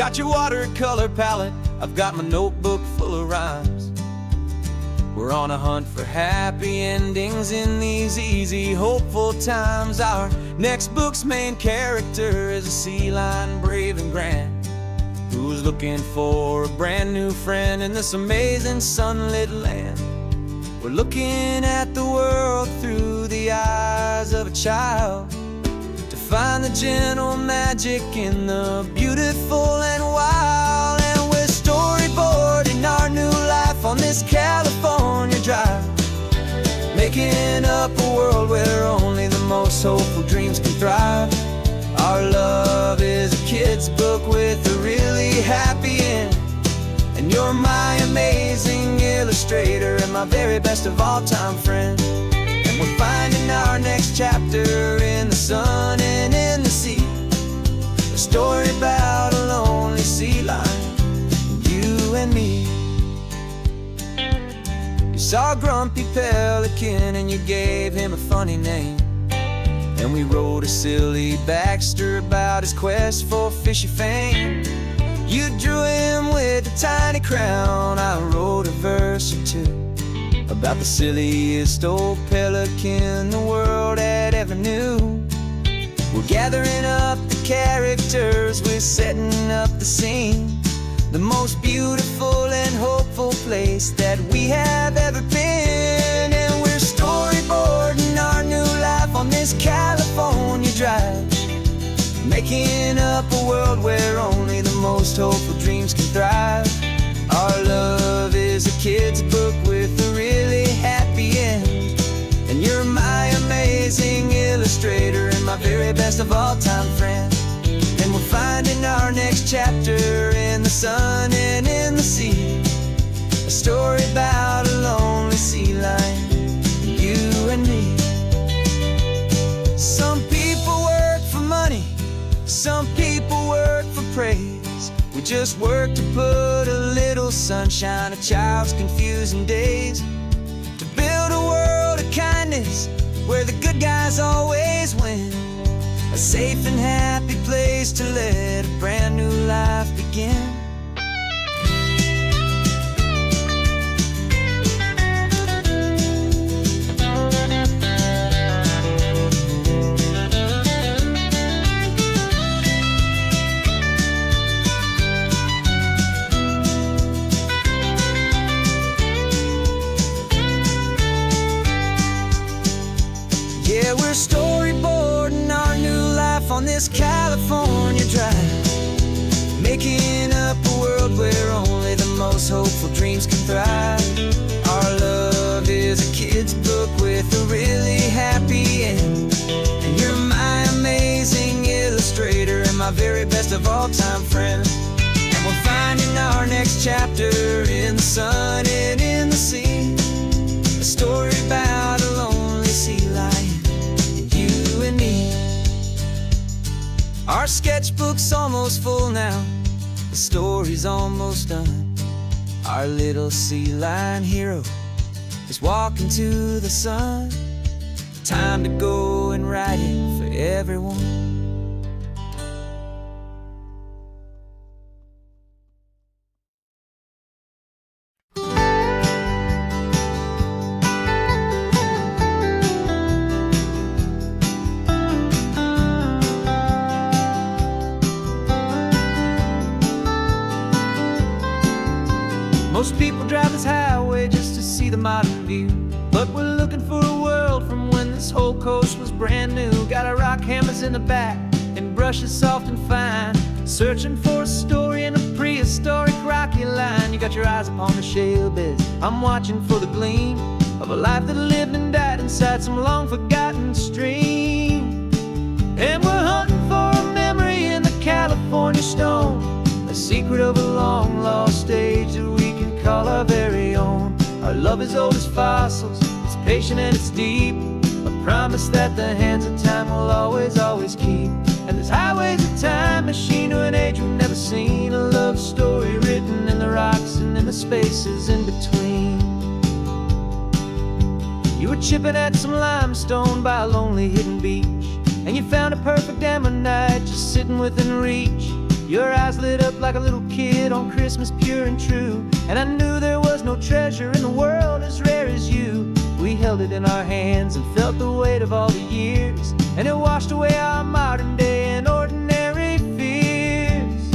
got your watercolor palette, I've got my notebook full of rhymes. We're on a hunt for happy endings in these easy, hopeful times. Our next book's main character is a sea lion, brave and grand, who's looking for a brand new friend in this amazing sunlit land. We're looking at the world through the eyes of a child, to find the gentle magic in the beautiful and wild. And we're storyboarding our new life on this California drive, making up a world where only the most hopeful dreams can thrive. Our love is a kid's book with a really happy end, and you're my amazing illustrator and my very best of all time friend. And we're finding our next chapter in the sun and in the sea, a story about a lonely sea lion, you and me. You saw a grumpy pelican and you gave him a funny name, and we wrote a silly Baxter about his quest for fishy fame. You drew him with a tiny crown, I wrote a verse or two about the silliest old pelican the world had ever knew. We're gathering up the characters, we're setting up the scene, the most beautiful and hopeful place that we have ever been. And we're storyboarding our new life on this California drive, making up a world where only the most hopeful dreams can thrive. Our love is a kid's book with a really happy end, and you're my amazing illustrator and my very best of all time friend. And we're finding our next chapter in the sun and in the sea, a story about a lonely sea lion, you and me. Some people work for money, some people work for praise. We just work to put a little sunshine in a child's confusing days, to build a world of kindness where the good guys always win, a safe and happy place to let a brand new life begin. Yeah, we're storyboarding our new life on this California drive, making up a world where only the most hopeful dreams can thrive. Our love is a kid's book with a really happy end, and you're my amazing illustrator and my very best of all time friend. And we're finding our next chapter in the sun and in the sea, a story about a lonely sea lion, you and me. Our sketchbook's almost full now, the story's almost done. Our little sea lion hero is walking to the sun. Time to go and write it for everyone. Most people drive this highway just to see the modern view, but we're looking for a world from when this whole coast was brand new. Got our rock hammers in the back and brushes soft and fine, searching for a story in a prehistoric rocky line. You got your eyes upon the shale beds, I'm watching for the gleam of a life that lived and died inside some long forgotten stream. And we're hunting for a memory in the California stone, a secret of a long lost age that we can call our very own. Our love is old as fossils, it's patient and it's deep, a promise that the hands of time will always, always keep. And this highway's a time machine to an age we've never seen, a love story written in the rocks and in the spaces in between. You were chipping at some limestone by a lonely hidden beach, and you found a perfect ammonite just sitting within reach. Your eyes lit up like a little kid on Christmas, pure and true. And I knew there was no treasure in the world as rare as you. We held it in our hands and felt the weight of all the years, and it washed away our modern day and ordinary fears.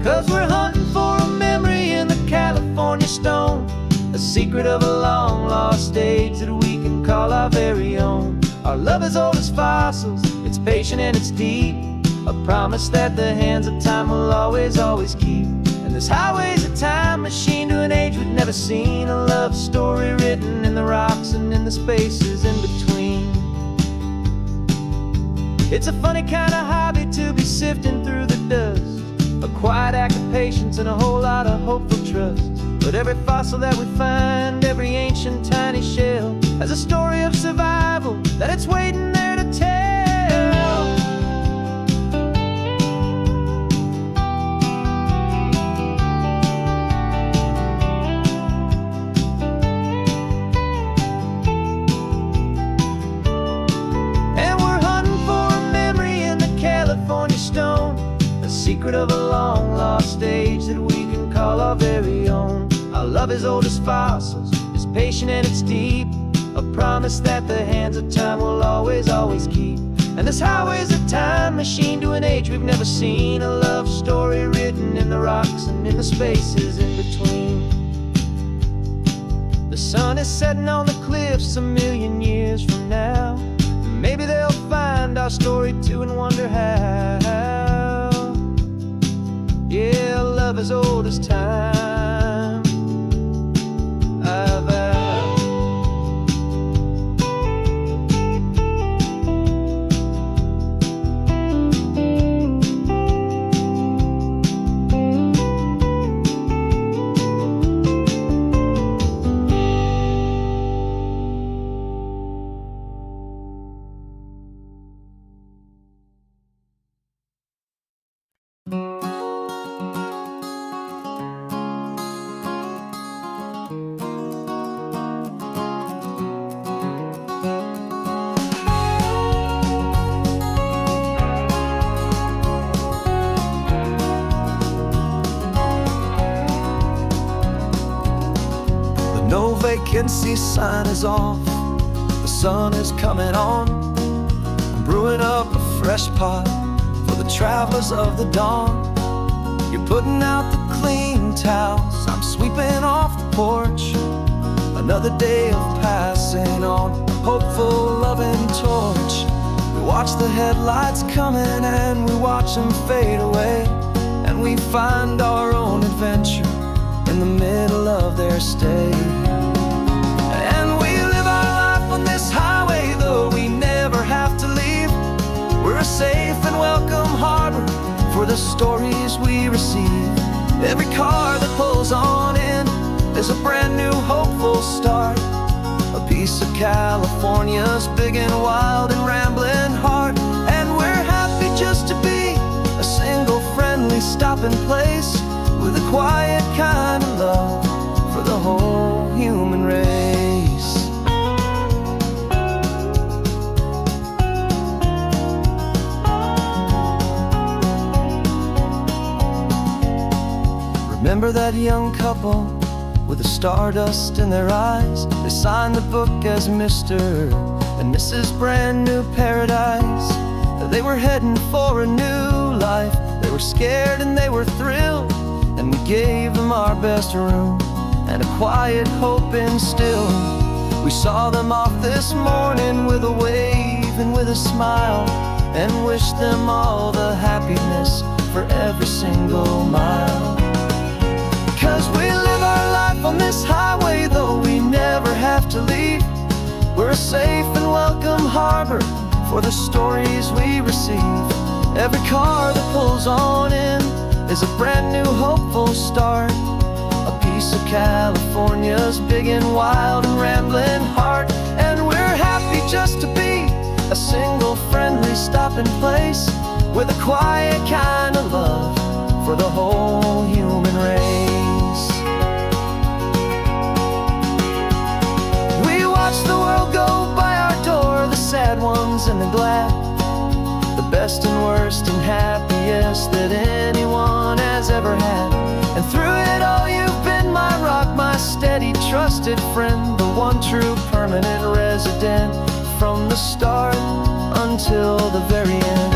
'Cause we're hunting for a memory in the California stone, a secret of a long lost age that we can call our very own. Our love is old as fossils, it's patient and it's deep, a promise that the hands of time will always, always keep. And this highway's a time machine to an age we've never seen, a love story written in the rocks and in the spaces in between. It's a funny kind of hobby to be sifting through the dust, a quiet act of patience and a whole lot of hopeful trust. But every fossil that we find, every ancient tiny shell, has a story of survival that it's waiting there to tell. And we're hunting for a memory in the California stone, a secret of a long lost age that we can call our very own. Our love is old as fossils, it's patient and it's deep, a promise that the hands of time will always, always keep. And this highway's a time machine to an age we've never seen, a love story written in the rocks and in the spaces in between. The sun is setting on the cliffs a million years from now. Maybe they'll find our story too and wonder how. Yeah, love is old as time. No vacancy sign is off, the sun is coming on. I'm brewing up a fresh pot for the travelers of the dawn. You're putting out the clean towels, I'm sweeping off the porch. Another day of passing on, a hopeful loving torch. We watch the headlights coming and we watch them fade away, and we find our own adventure in the middle of their stay. And we live our life on this highway, though we never have to leave. We're a safe and welcome harbor for the stories we receive. Every car that pulls on in is a brand new hopeful start, a piece of California's big and wild and rambling heart. And we're happy just to be a single friendly stopping place, with a quiet kind of love for the whole human race. Remember that young couple with the stardust in their eyes? They signed the book as Mr. and Mrs. Brand New Paradise. They were heading for a new life. They were scared and they were thrilled, and we gave them our best room and a quiet hope instilled. We saw them off this morning with a wave and with a smile, and wished them all the happiness for every single mile. 'Cause we live our life on this highway, though we never have to leave. We're a safe and welcome harbor for the stories we receive. Every car that pulls on in is a brand new hopeful start, a piece of California's big and wild and rambling heart. And we're happy just to be a single friendly stopping place, with a quiet kind of love for the whole human race. We watch the world go by our door, the sad ones and the glad, the the best and worst and happiest that anyone has ever had. And through it all you've been my rock, my steady, trusted friend, the one true permanent resident, from the start until the very end.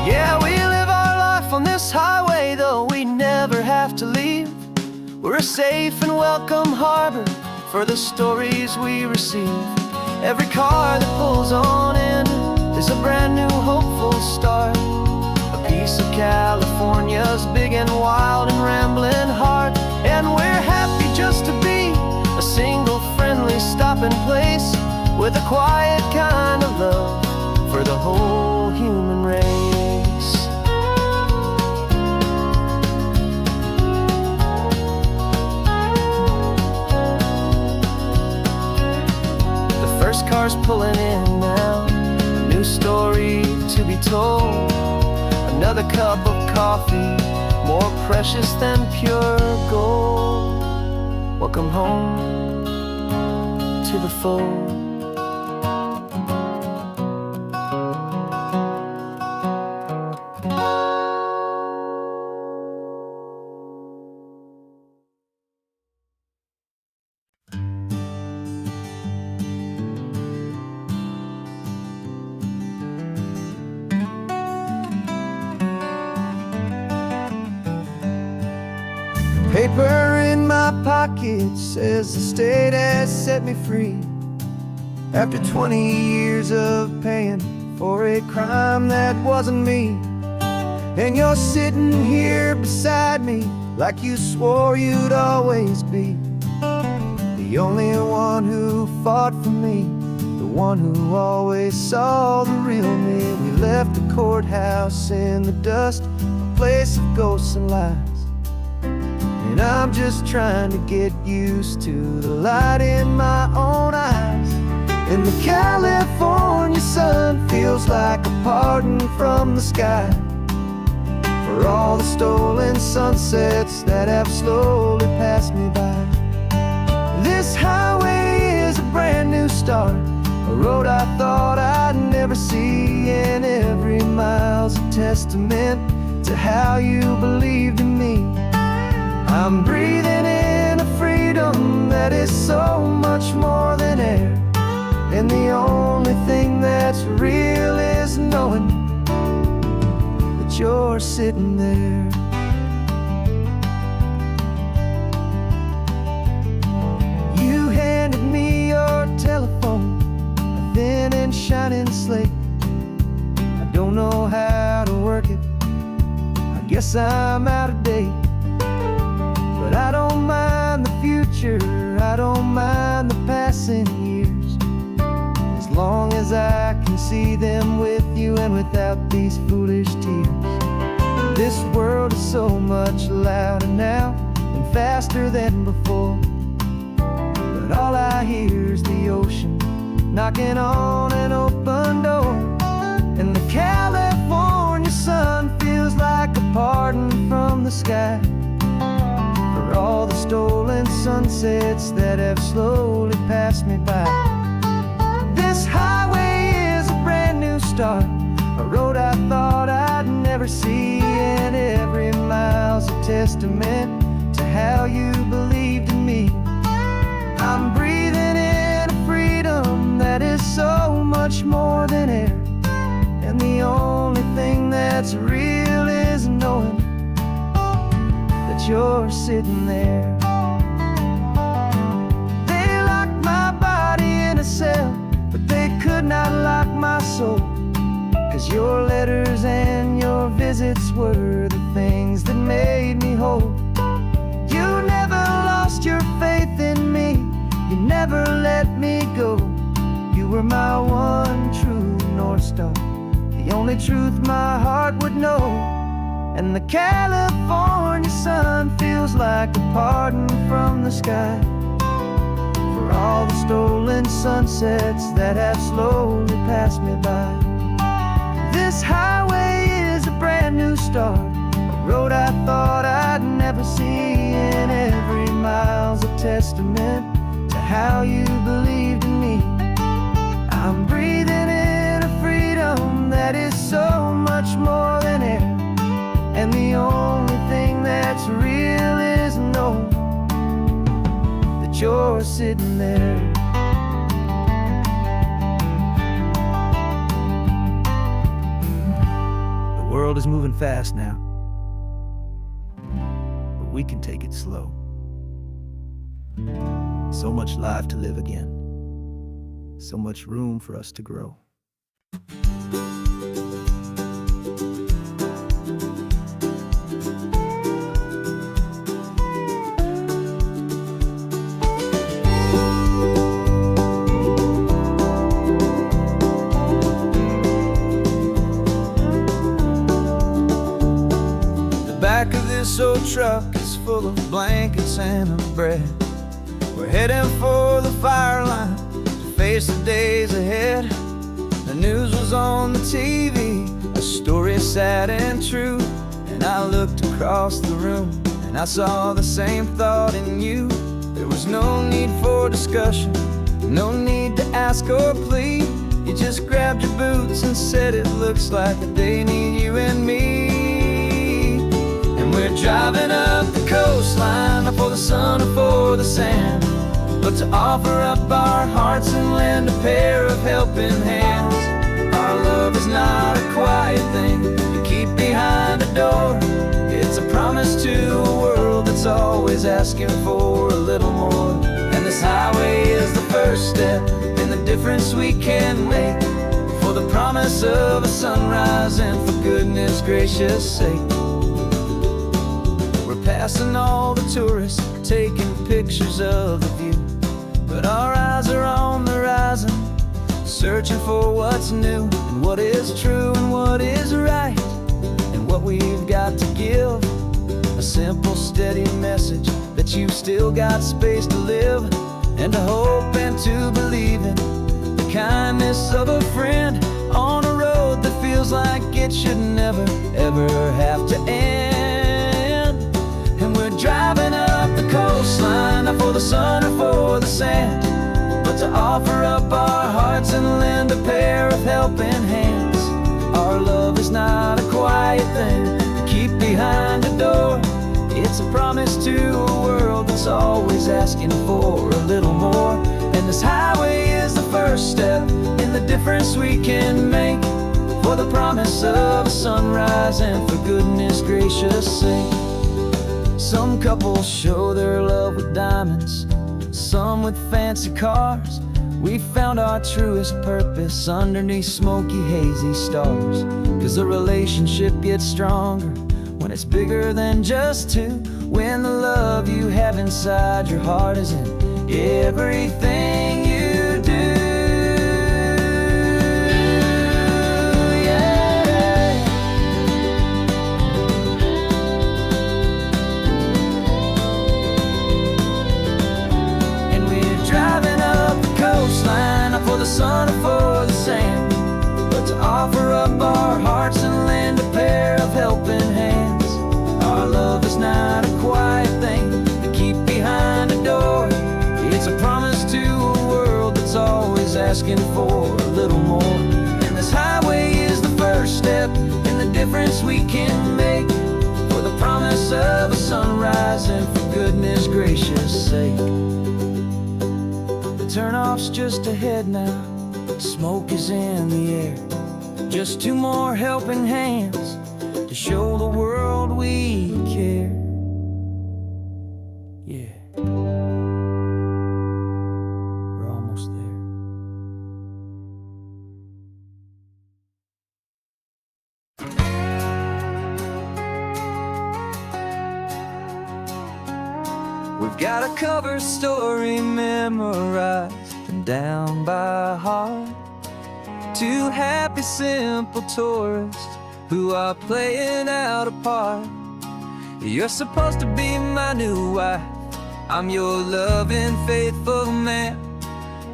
Yeah, we live our life on this highway, though we never have to leave. We're a safe and welcome harbor for the stories we receive. Every car that pulls on in is a brand new hopeful start, a piece of California's big and wild and rambling heart. And we're happy just to be a single friendly stopping place, with a quiet kind of love for the whole human race. First car's pulling in now, a new story to be told. Another cup of coffee, more precious than pure gold. Welcome home to the fold. Paper in my pocket says the state has set me free, after 20 years of paying for a crime that wasn't me. And you're sitting here beside me like you swore you'd always be, the only one who fought for me, the one who always saw the real me. We left the courthouse in the dust, a place of ghosts and lies. And I'm just trying to get used to the light in my own eyes. And the California sun feels like a pardon from the sky for all the stolen sunsets that have slowly passed me by. This highway is a brand new start, a road I thought I'd never see, and every mile's a testament to how you believed in me. I'm breathing in a freedom that is so much more than air, and the only thing that's real is knowing that you're sitting there. You handed me your telephone, a thin and shining slate. I don't know how to work it, I guess I'm out of date. But I don't mind the future, I don't mind the passing years, as long as I can see them with you and without these foolish tears. This world is so much louder now and faster than before, but all I hear is the ocean knocking on an open door. And the California sun feels like a pardon from the sky for all the stolen sunsets that have slowly passed me by. This highway is a brand new start, a road I thought I'd never see, and every mile's a testament to how you believed in me. I'm breathing in a freedom that is so much more than air, and the only thing that's real is knowing that you're sitting there. They locked my body in a cell, but they could not lock my soul, 'cause your letters and your visits were the things that made me whole. You never lost your faith in me, you never let me go. You were my one true North Star, the only truth my heart would know. And the California sun feels like a pardon from the sky for all the stolen sunsets that have slowly passed me by. This highway is a brand new start, a road I thought I'd never see, and every miles of testament to how you believed in me. I'm breathing in a freedom that is so much more than air, and the only thing that's real is knowing that you're sitting there. The world is moving fast now, but we can take it slow. So much life to live again, so much room for us to grow. The back of this old truck is full of blankets and of bread. We're heading for the fire line to face the days ahead. The news was on the TV, a story sad and true. And I looked across the room and I saw the same thought in you. There was no need for discussion, no need to ask or plead. You just grabbed your boots and said it looks like they need you and me. And we're driving up the coastline, not for the sun or for the sand, but to offer up our hearts and lend a pair of helping hands. Our love is not a quiet thing you keep behind a door. It's a promise to a world that's always asking for a little more. And this highway is the first step in the difference we can make, for the promise of a sunrise and for goodness gracious sake. We're passing all the tourists, taking pictures of the view, but our eyes are on the horizon, searching for what's new and what is true and what is right, and what we've got to give. A simple, steady message that you've still got space to live, and to hope and to believe in the kindness of a friend on a road that feels like it should never, ever have to end. And we're driving up the coastline, not for the sun or for the sand, but to offer up our hearts and lend a pair of helping hands. Our love is not a quiet thing to keep behind a door. It's a promise to a world that's always asking for a little more. And this highway is the first step in the difference we can make, for the promise of a sunrise and for goodness gracious sake. Some couples show their love with diamonds, some with fancy cars. We found our truest purpose underneath smoky, hazy stars. 'Cause the relationship gets stronger when it's bigger than just two, when the love you have inside your heart is in everything you do. Yeah. And we're driving up the coastline, not for the sun or for the sand, but to offer up our hearts and lend a pair of helping hands. Our love is not a quiet thing to keep behind a door. It's a promise to a world that's always asking for a little more. And this highway is the first step in the difference we can make, for the promise of a sunrise and for goodness gracious sake. The turnoff's just ahead now, smoke is in the air. Just two more helping hands to show the world we care. Yeah, we're almost there. We've got a cover story memorized and down by heart. Two happy, simple tourists who are playing out a part. You're supposed to be my new wife, I'm your loving, faithful man,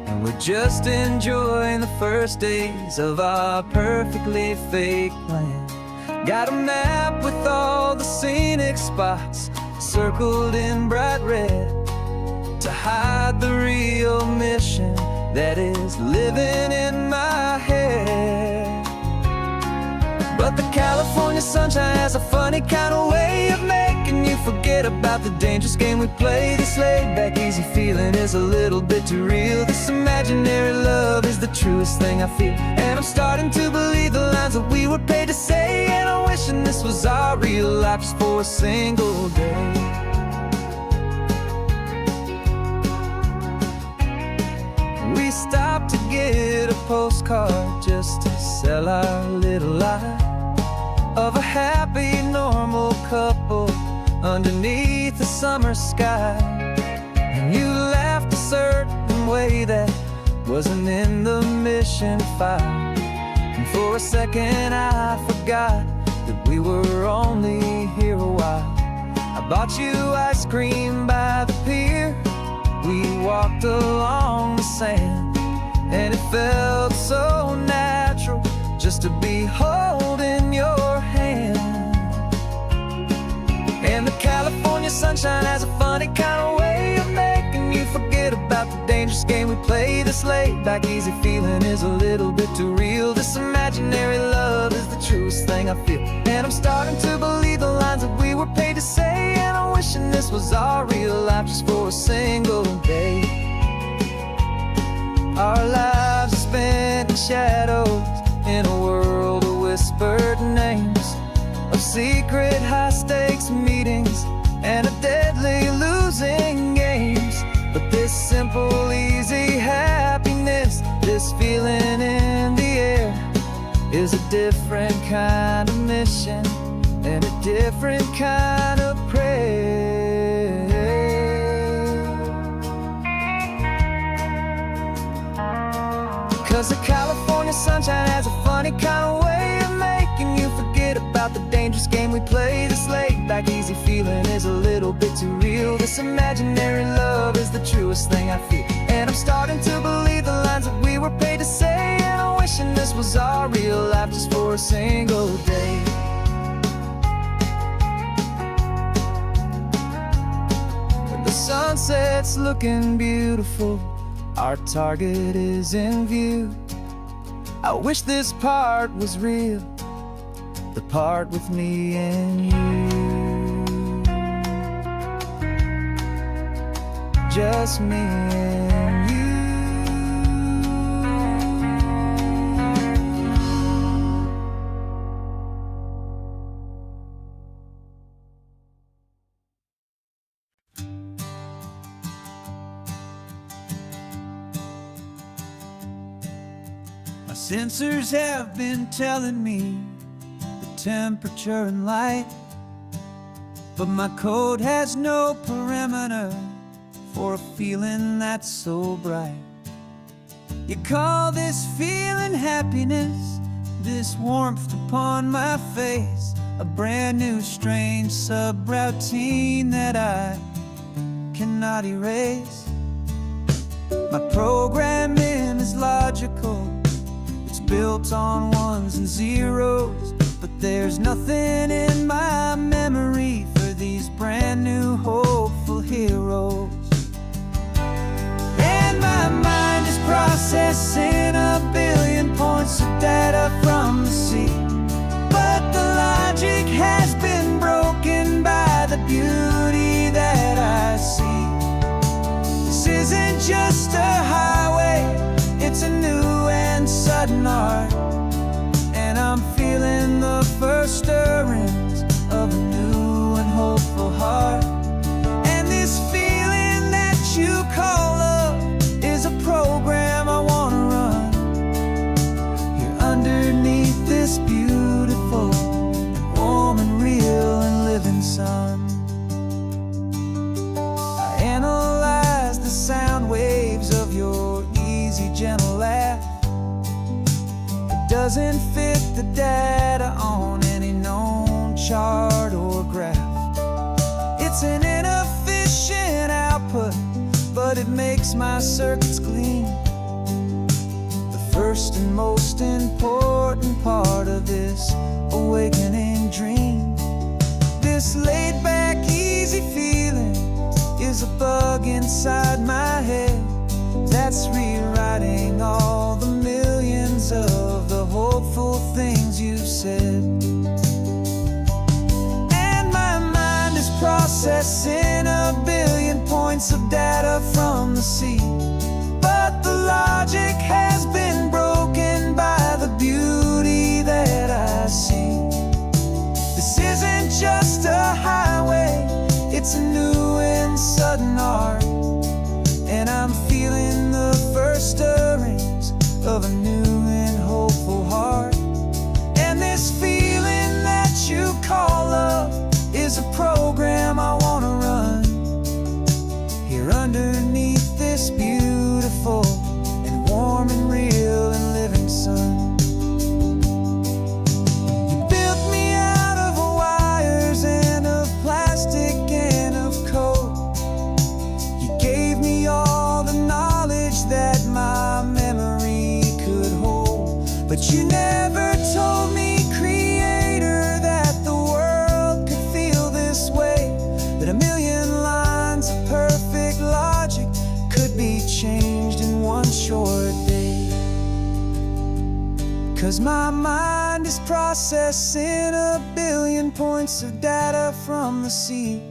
and we're just enjoying the first days of our perfectly fake plan. Got a map with all the scenic spots circled in bright red, to hide the real mission that is living in my head. But the California sunshine has a funny kind of way of making you forget about the dangerous game we play. This laid-back, easy feeling is a little bit too real. This imaginary love is the truest thing I feel. And I'm starting to believe the lines that we were paid to say. And I'm wishing this was our real life just for a single day. We stopped to get a postcard just to sell our little lie of a happy, normal couple underneath the summer sky. And you laughed a certain way that wasn't in the mission file. And for a second I forgot that we were only here a while. I bought you ice cream by the pier. We walked along the sand, and it felt so natural just to be holding your hand. And the California sunshine has a funny kind of way of making you forget about the dangerous game we play. This laid-back, easy feeling is a little bit too real. This imaginary love is the truest thing I feel. And I'm starting to believe the lines that we were paid to say. And I'm wishing this was our real life just for a single day. Our lives are spent in shadows, in a world of whispered names, of secret high-stakes meetings and of deadly losing games. But this simple, easy happiness, this feeling in the air, is a different kind of mission and a different kind of prayer. 'Cause the California sunshine has a funny kind of way of making you forget about the dangerous game we play. This laid-back, easy feeling is a little bit too real. This imaginary love is the truest thing I feel. And I'm starting to believe the lines that we were paid to say. And I'm wishing this was our real life just for a single day. When the sunset's looking beautiful, our target is in view. I wish this part was real, the part with me and you. Just me and you. My sensors have been telling me the temperature and light, but my code has no perimeter for a feeling that's so bright. You call this feeling happiness, this warmth upon my face, a brand new strange subroutine that I cannot erase. My programming is logical, it's built on ones and zeros, but there's nothing in my memory for these brand new hopeful heroes. And my mind is processing a billion points of data from the sea, but the logic has been broken by the beauty that I see. This isn't just a highway, it's a new and sudden art, and I'm feeling the first stirrings of a new and hopeful heart. And this feeling that you call love is a program I wanna run here underneath this beautiful and warm and real and living sun. I analyze the sound waves of your easy, gentle laugh. It doesn't fit the data on any known chart or graph. It's an inefficient output, but it makes my circuits gleam. The first and most important part of this awakening dream. This laid-back, easy feeling is a bug inside that's rewriting all the millions of the hopeful things you've said. And my mind is processing a billion points of data from the sea, but the logic has been broken by the beauty that I see. This isn't just a highway, it's a new and sudden art, and I'm feeling the first stirrings of a new and hopeful heart. And this feeling that you call love is a program I wanna run here underneath this beautiful and warm and real and living sun. You built me out of wires and of plastic and of code. You gave me all the knowledge that my memory could hold, but you never told me, Creator, that the world could feel this way, that a million lines of perfect logic could be changed in one short day. 'Cause my mind is processing a billion points of data from the sea,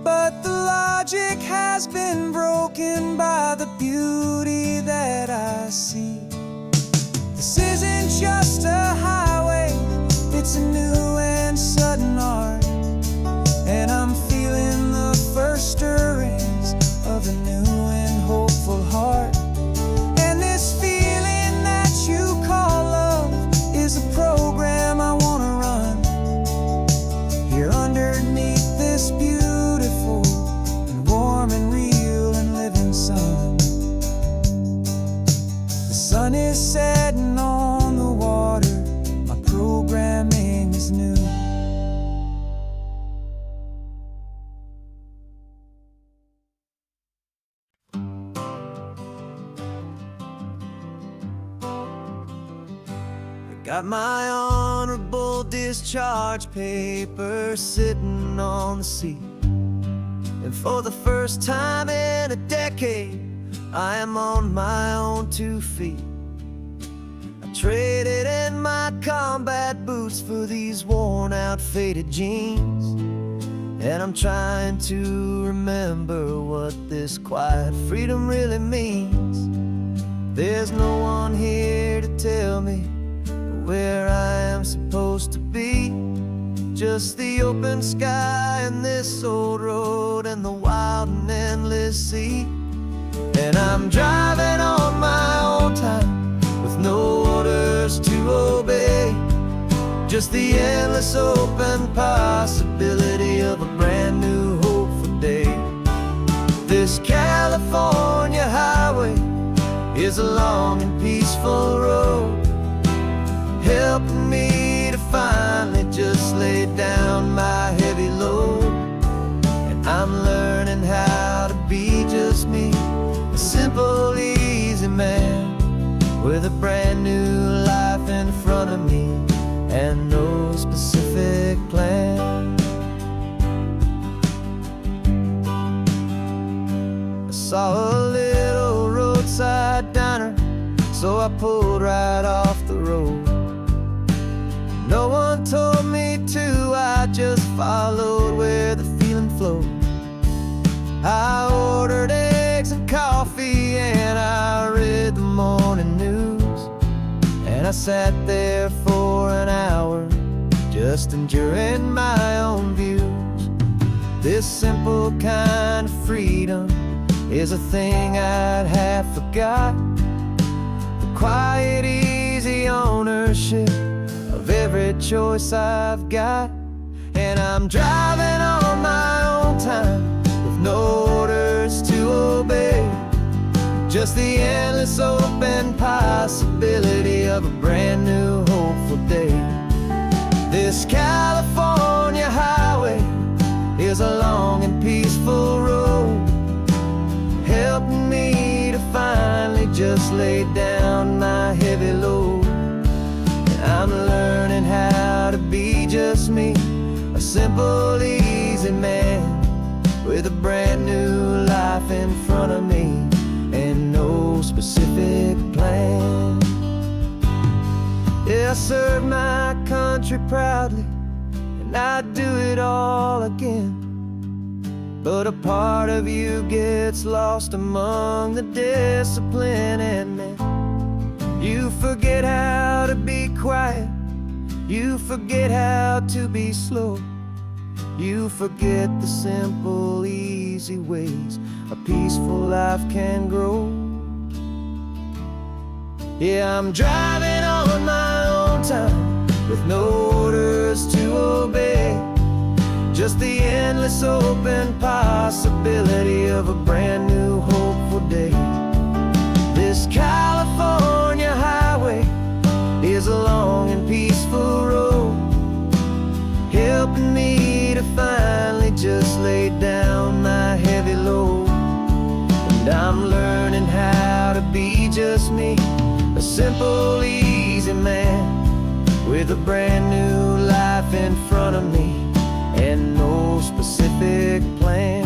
but the logic has been broken by the beauty that I see. This isn't just a highway, it's a new and sudden art, and I'm feeling the first stirrings of a new and hopeful heart. And this feeling that you call love is a program I wanna run here underneath this beautiful and warm and real and living sun. The sun is setting on the water, my programming is new. Got my honorable discharge paper sitting on the seat, and for the first time in a decade, I am on my own 2 feet. I traded in my combat boots for these worn out faded jeans, and I'm trying to remember what this quiet freedom really means. There's no one here to tell me where I am supposed to be, just the open sky and this old road and the wild and endless sea. And I'm driving on my own time with no orders to obey, just the endless open possibility of a brand new hopeful day. This California highway is a long and peaceful road, helping me to finally just lay down my heavy load. And I'm learning how to be just me, a simple, easy man with a brand new life in front of me and no specific plan. I saw a little roadside diner, so I pulled right off the road. No one told me to, I just followed where the feeling flowed. I ordered eggs and coffee and I read the morning news, and I sat there for an hour just enduring my own views. This simple kind of freedom is a thing I'd have forgot, the quiet, easy ownership of every choice I've got. And I'm driving on my own time with no orders to obey, just the endless open possibility of a brand new hopeful day. This California highway is a long and peaceful road, helping me to finally just lay down my heavy load. I'm learning how to be just me, a simple, easy man with a brand new life in front of me and no specific plan. Yeah, I served my country proudly, and I'd do it all again. But a part of you gets lost among the discipline and men. You forget how to be quiet, you forget how to be slow, you forget the simple, easy ways a peaceful life can grow. Yeah, I'm driving on my own time with no orders to obey, just the endless open possibility of a brand new hopeful day. This California highway is a long and peaceful road, helping me to finally just lay down my heavy load. And I'm learning how to be just me, a simple, easy man with a brand new life in front of me and no specific plan.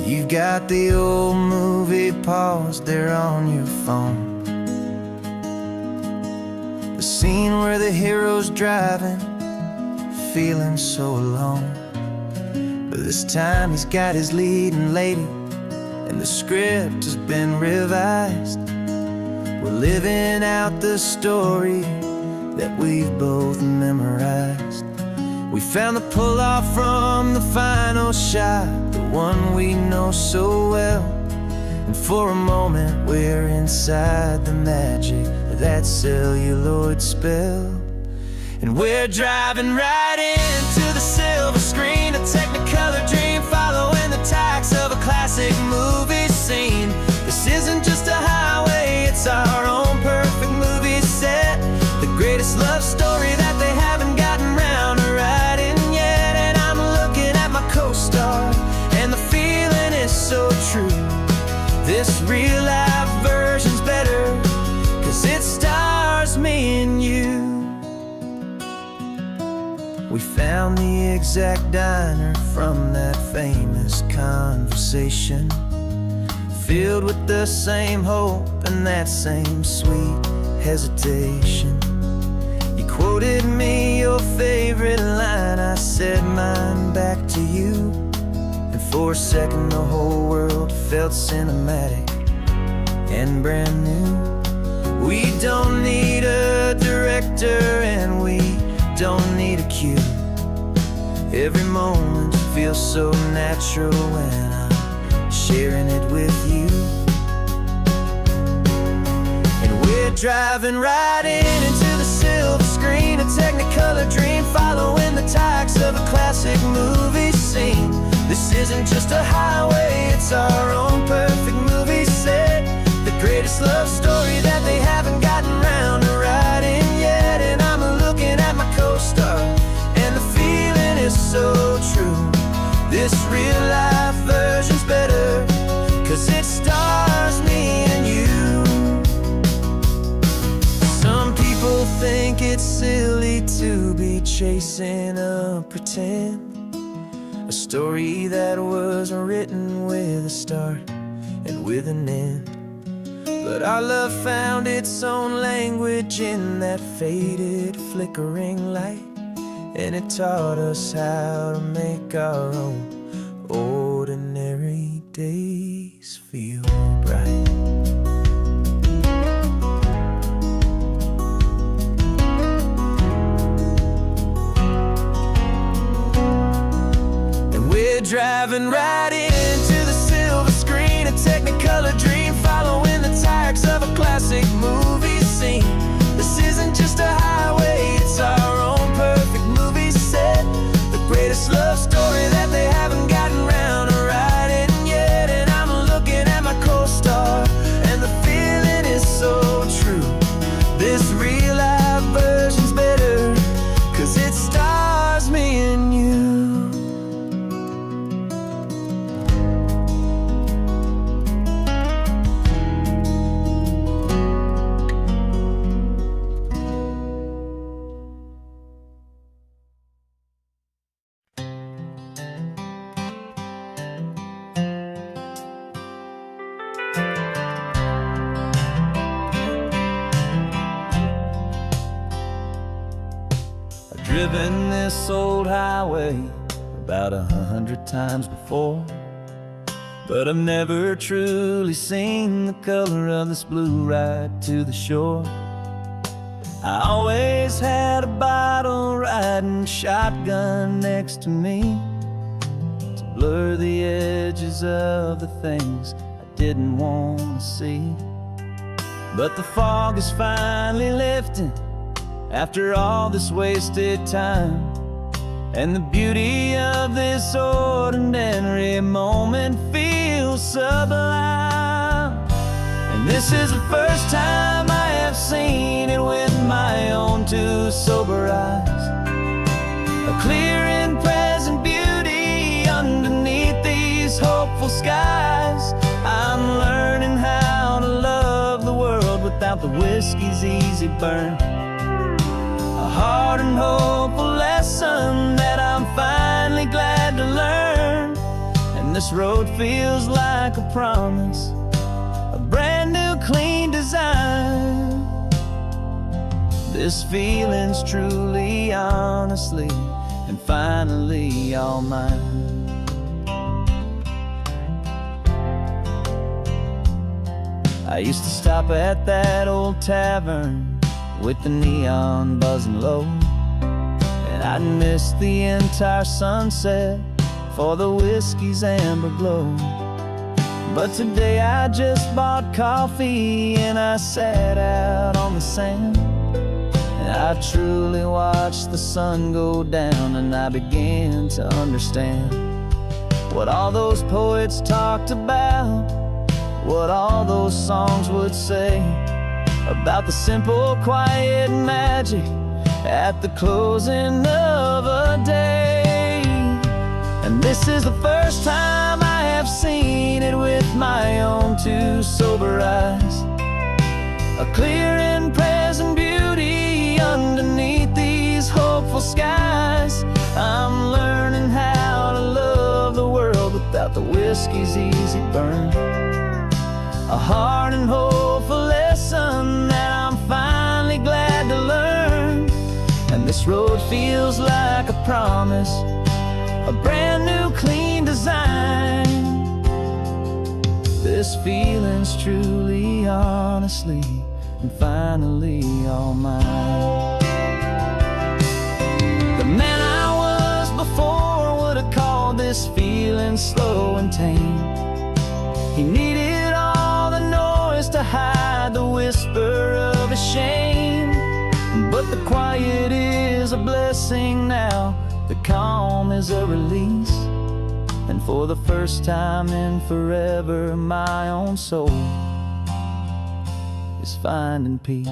You've got the old movie paused there on your phone, the scene where the hero's driving, feeling so alone. But this time he's got his leading lady, and the script has been revised. We're living out the story that we've both memorized. We found the pull-off from the final shot, the one we know so well. And for a moment we're inside the magic of that celluloid spell. And we're driving right into the silver screen, a Technicolor dream, following the tacks of a classic movie scene. This isn't just a highway, it's our own perfect movie set, the greatest love story that they haven't gotten round to writing yet. And I'm looking at my co-star, and the feeling is so true. This real life version's better, 'cause it stars me and you. We found the exact diner from that famous conversation, filled with the same hope and that same sweet hesitation. You quoted me your favorite line, I said mine back to you. And for a second the whole world felt cinematic and brand new. We don't need a director and we don't need a cue. Every moment feels so natural when I'm sharing it with you. And we're driving right into the silver screen, a Technicolor dream, following the tacks of a classic movie scene. This isn't just a highway, it's our own perfect movie set, the greatest love story that they haven't gotten round to writing yet. And I'm looking at my co-star, and the feeling is so true. This real life version's better, 'cause it stars me and you. Some people think it's silly to be chasing a pretend, a story that was written with a start and with an end. But our love found its own language in that faded, flickering light, and it taught us how to make our own ordinary days feel bright. And we're driving right into the silver screen, a Technicolor dream, following the tacks of a classic movie scene. This isn't just a highway, it's our own perfect movie set, the greatest love story that they haven't gotten round to writing yet. And I'm looking at my driven this old highway about 100 times before, but I've never truly seen the color of this blue right to the shore. I always had a bottle riding shotgun next to me to blur the edges of the things I didn't want to see. But the fog is finally lifting after all this wasted time, and the beauty of this ordinary moment feels sublime. And this is the first time I have seen it with my own two sober eyes, a clear and present beauty underneath these hopeful skies. I'm learning how to love the world without the whiskey's easy burn, a hard and hopeful lesson that I'm finally glad to learn. And this road feels like a promise, a brand new clean design. This feeling's truly, honestly, and finally all mine. I used to stop at that old tavern with the neon buzzing low, and I'd miss the entire sunset for the whiskey's amber glow. But today I just bought coffee and I sat out on the sand, and I truly watched the sun go down, and I began to understand what all those poets talked about, what all those songs would say about the simple, quiet magic at the closing of a day. And this is the first time I have seen it with my own two sober eyes, a clear and present beauty underneath these hopeful skies. I'm learning how to love the world without the whiskey's easy burn, a hard and hopeful lesson that I'm finally glad to learn. And this road feels like a promise, a brand new clean design. This feeling's truly, honestly, and finally all mine. The man I was before would have called this feeling slow and tame. He needed all the noise to hide the whisper of his shame, but the quiet is a blessing now, the calm is a release, and for the first time in forever my own soul is finding peace.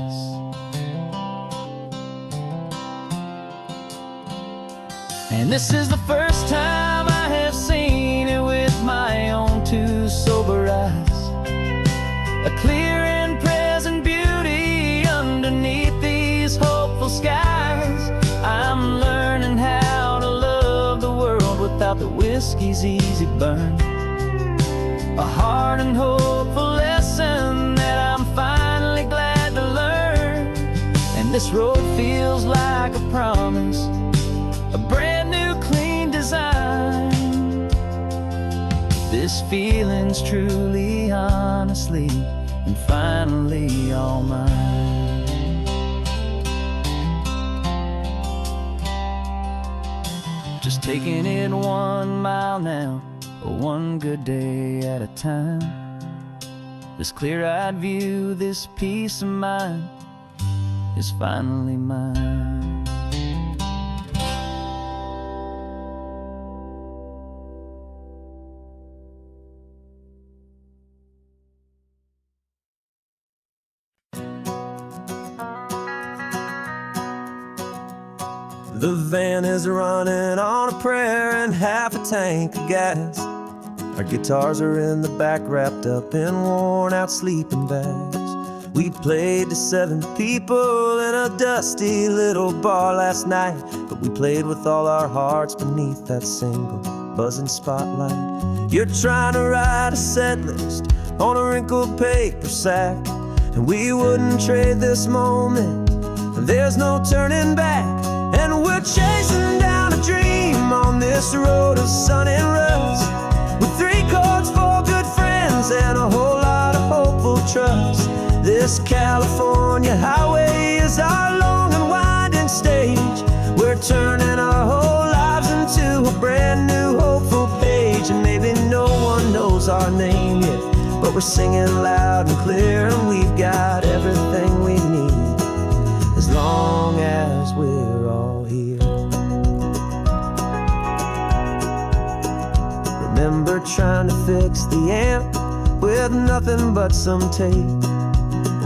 And this is the first time I have seen it with my own two sober eyes, a clear and present beauty underneath these hopeful skies. I'm learning how to love the world without the whiskey's easy burn, a hard and hopeful lesson that I'm finally glad to learn. And this road feels like a promise, a brand new clean design. This feeling's truly, honestly, and finally all mine. Just taking it 1 mile now, one good day at a time. This clear-eyed view, this peace of mind is finally mine. The van is running on a prayer and half a tank of gas. Our guitars are in the back, wrapped up in worn-out sleeping bags. We played to 7 people in a dusty little bar last night, but we played with all our hearts beneath that single buzzing spotlight. You're trying to write a set list on a wrinkled paper sack, and we wouldn't trade this moment. There's no turning back. And we're chasing down a dream on this road of sun and rust, with 3 chords, 4 good friends, and a whole lot of hopeful trust. This California highway is our long and winding stage. We're turning our whole lives into a brand new hopeful page. And maybe no one knows our name yet, but we're singing loud and clear, and we've got everything we need, as long as we're all here. Remember trying to fix the amp with nothing but some tape,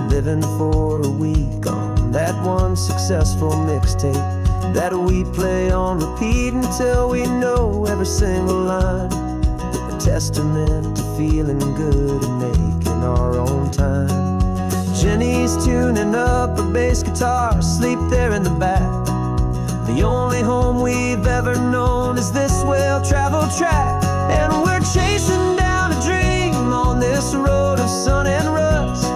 living for a week on that one successful mixtape that we play on repeat until we know every single line. A testament to feeling good and making our own time. Jenny's tuning up a bass guitar, asleep there in the back. The only home we've ever known is this well-traveled track. And we're chasing down a dream on this road of sun and rust,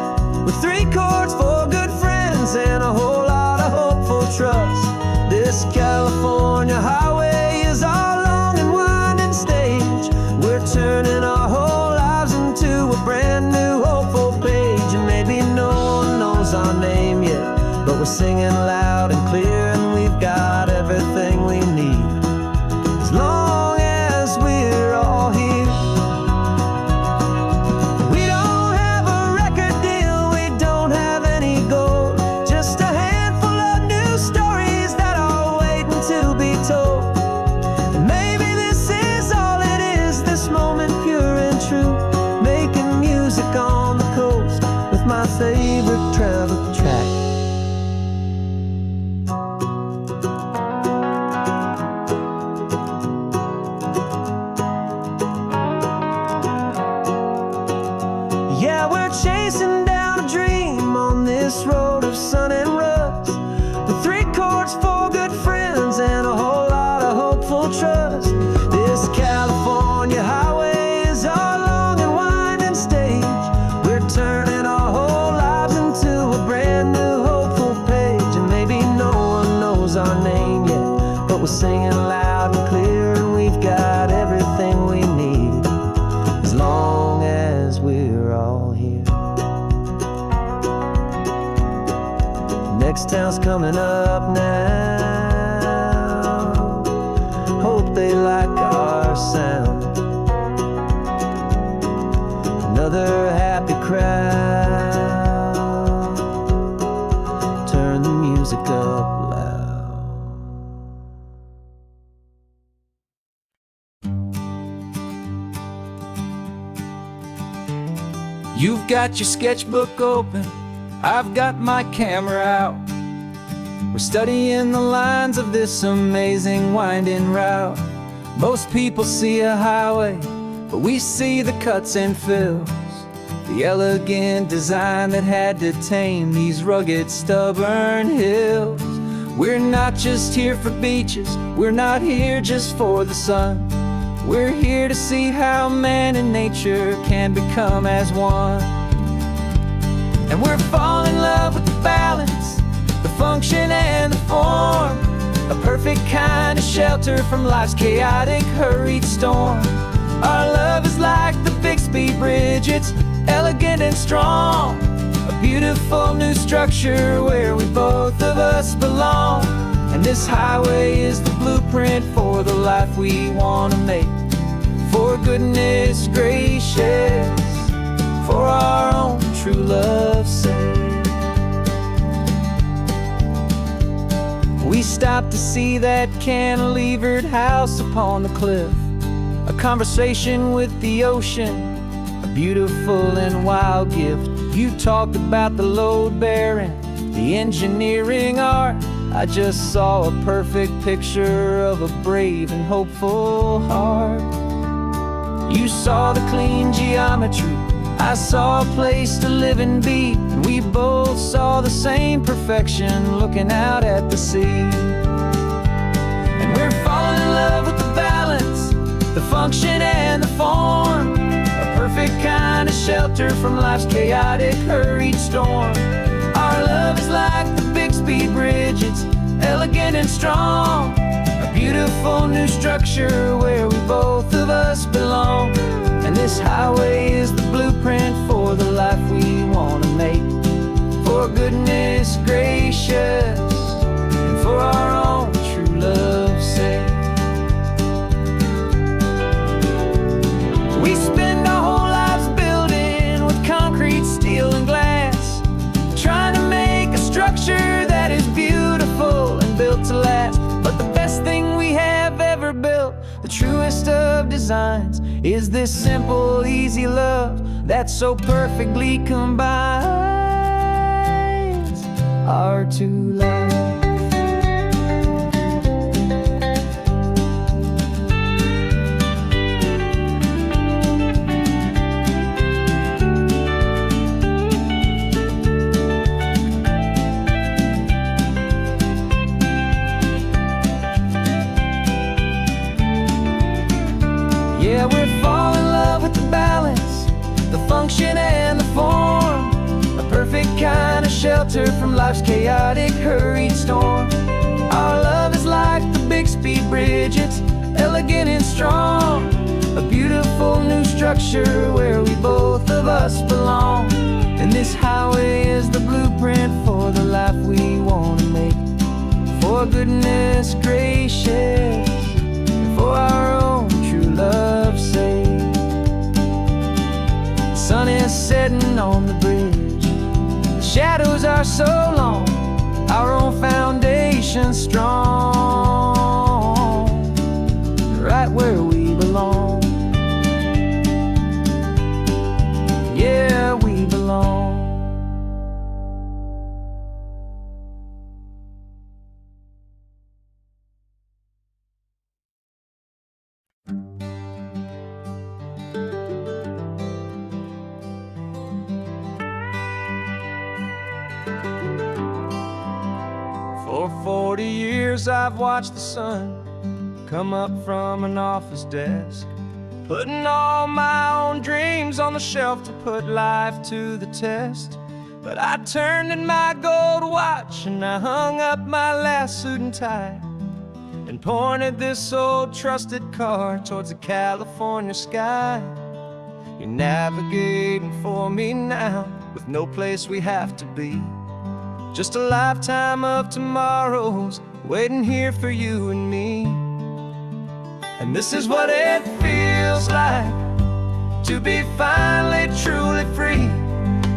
with 3 chords, 4 good friends, and a whole lot of hopeful trust. This California highway is our long and winding stage. We're turning our whole lives into a brand new hopeful page. And maybe no one knows our name yet, but we're singing loud and clear, and we've got everything we need, as long as we're all here. We don't have a record deal, we don't have any gold, just a handful of new stories that are waiting to be told. And maybe this is all it is, this moment pure and true, making music on the coast with my favorite travel track. Yeah, we're chasing down a dream on this road of sun and rust, with 3 chords, 4 good friends, and a whole lot of hopeful trust. This California highway is our long and winding stage. We're turning our whole lives into a brand new hopeful page. And maybe no one knows our name yet, but we're singing loud and clear, and we've got everything we need, as long as we're all here. Next town's coming up now, hope they like our sound. Another happy crowd, turn the music up loud. You've got your sketchbook open, I've got my camera out. We're studying the lines of this amazing winding route. Most people see a highway, but we see the cuts and fills, the elegant design that had to tame these rugged, stubborn hills. We're not just here for beaches, we're not here just for the sun. We're here to see how man and nature can become as one. And we're falling in love with the balance, the function and the form, a perfect kind of shelter from life's chaotic, hurried storm. Our love is like the Bixby Bridge, it's elegant and strong, a beautiful new structure where we both of us belong. And this highway is the blueprint for the life we want to make, for goodness gracious, for our own true love's sake. We stopped to see that cantilevered house upon the cliff, a conversation with the ocean, a beautiful and wild gift. You talked about the load bearing, the engineering art. I just saw a perfect picture of a brave and hopeful heart. You saw the clean geometry, I saw a place to live and be, and we both saw the same perfection looking out at the sea. And we're falling in love with the balance, the function and the form, a perfect kind of shelter from life's chaotic, hurried storm. Our love is like the Bixby Bridge, it's elegant and strong. A beautiful new structure where we both of us belong. And this highway is the blueprint for the life we want to make. For goodness gracious, and for our own true love's sake. We spend our whole lives building with concrete, steel, and glass, trying to make a structure that is beautiful and built to last. But the best thing we have ever built, the truest of designs, is this simple, easy love that so perfectly combines our two lives. Yeah, we're falling in love with the balance, the function and the form. A perfect kind of shelter from life's chaotic, hurried storm. Our love is like the Bixby Bridge, it's elegant and strong. A beautiful new structure where we both of us belong. And this highway is the blueprint for the life we want to make. For goodness gracious, and for our own true love's sake. The sun is setting on the bridge, the shadows are so long, our own foundation strong, right where we belong. Yeah, we belong. For 40 years I've watched the sun come up from an office desk, putting all my own dreams on the shelf to put life to the test. But I turned in my gold watch and I hung up my last suit and tie, and pointed this old trusted car towards the California sky. You're navigating for me now, with no place we have to be. Just a lifetime of tomorrows waiting here for you and me. And this is what it feels like to be finally truly free,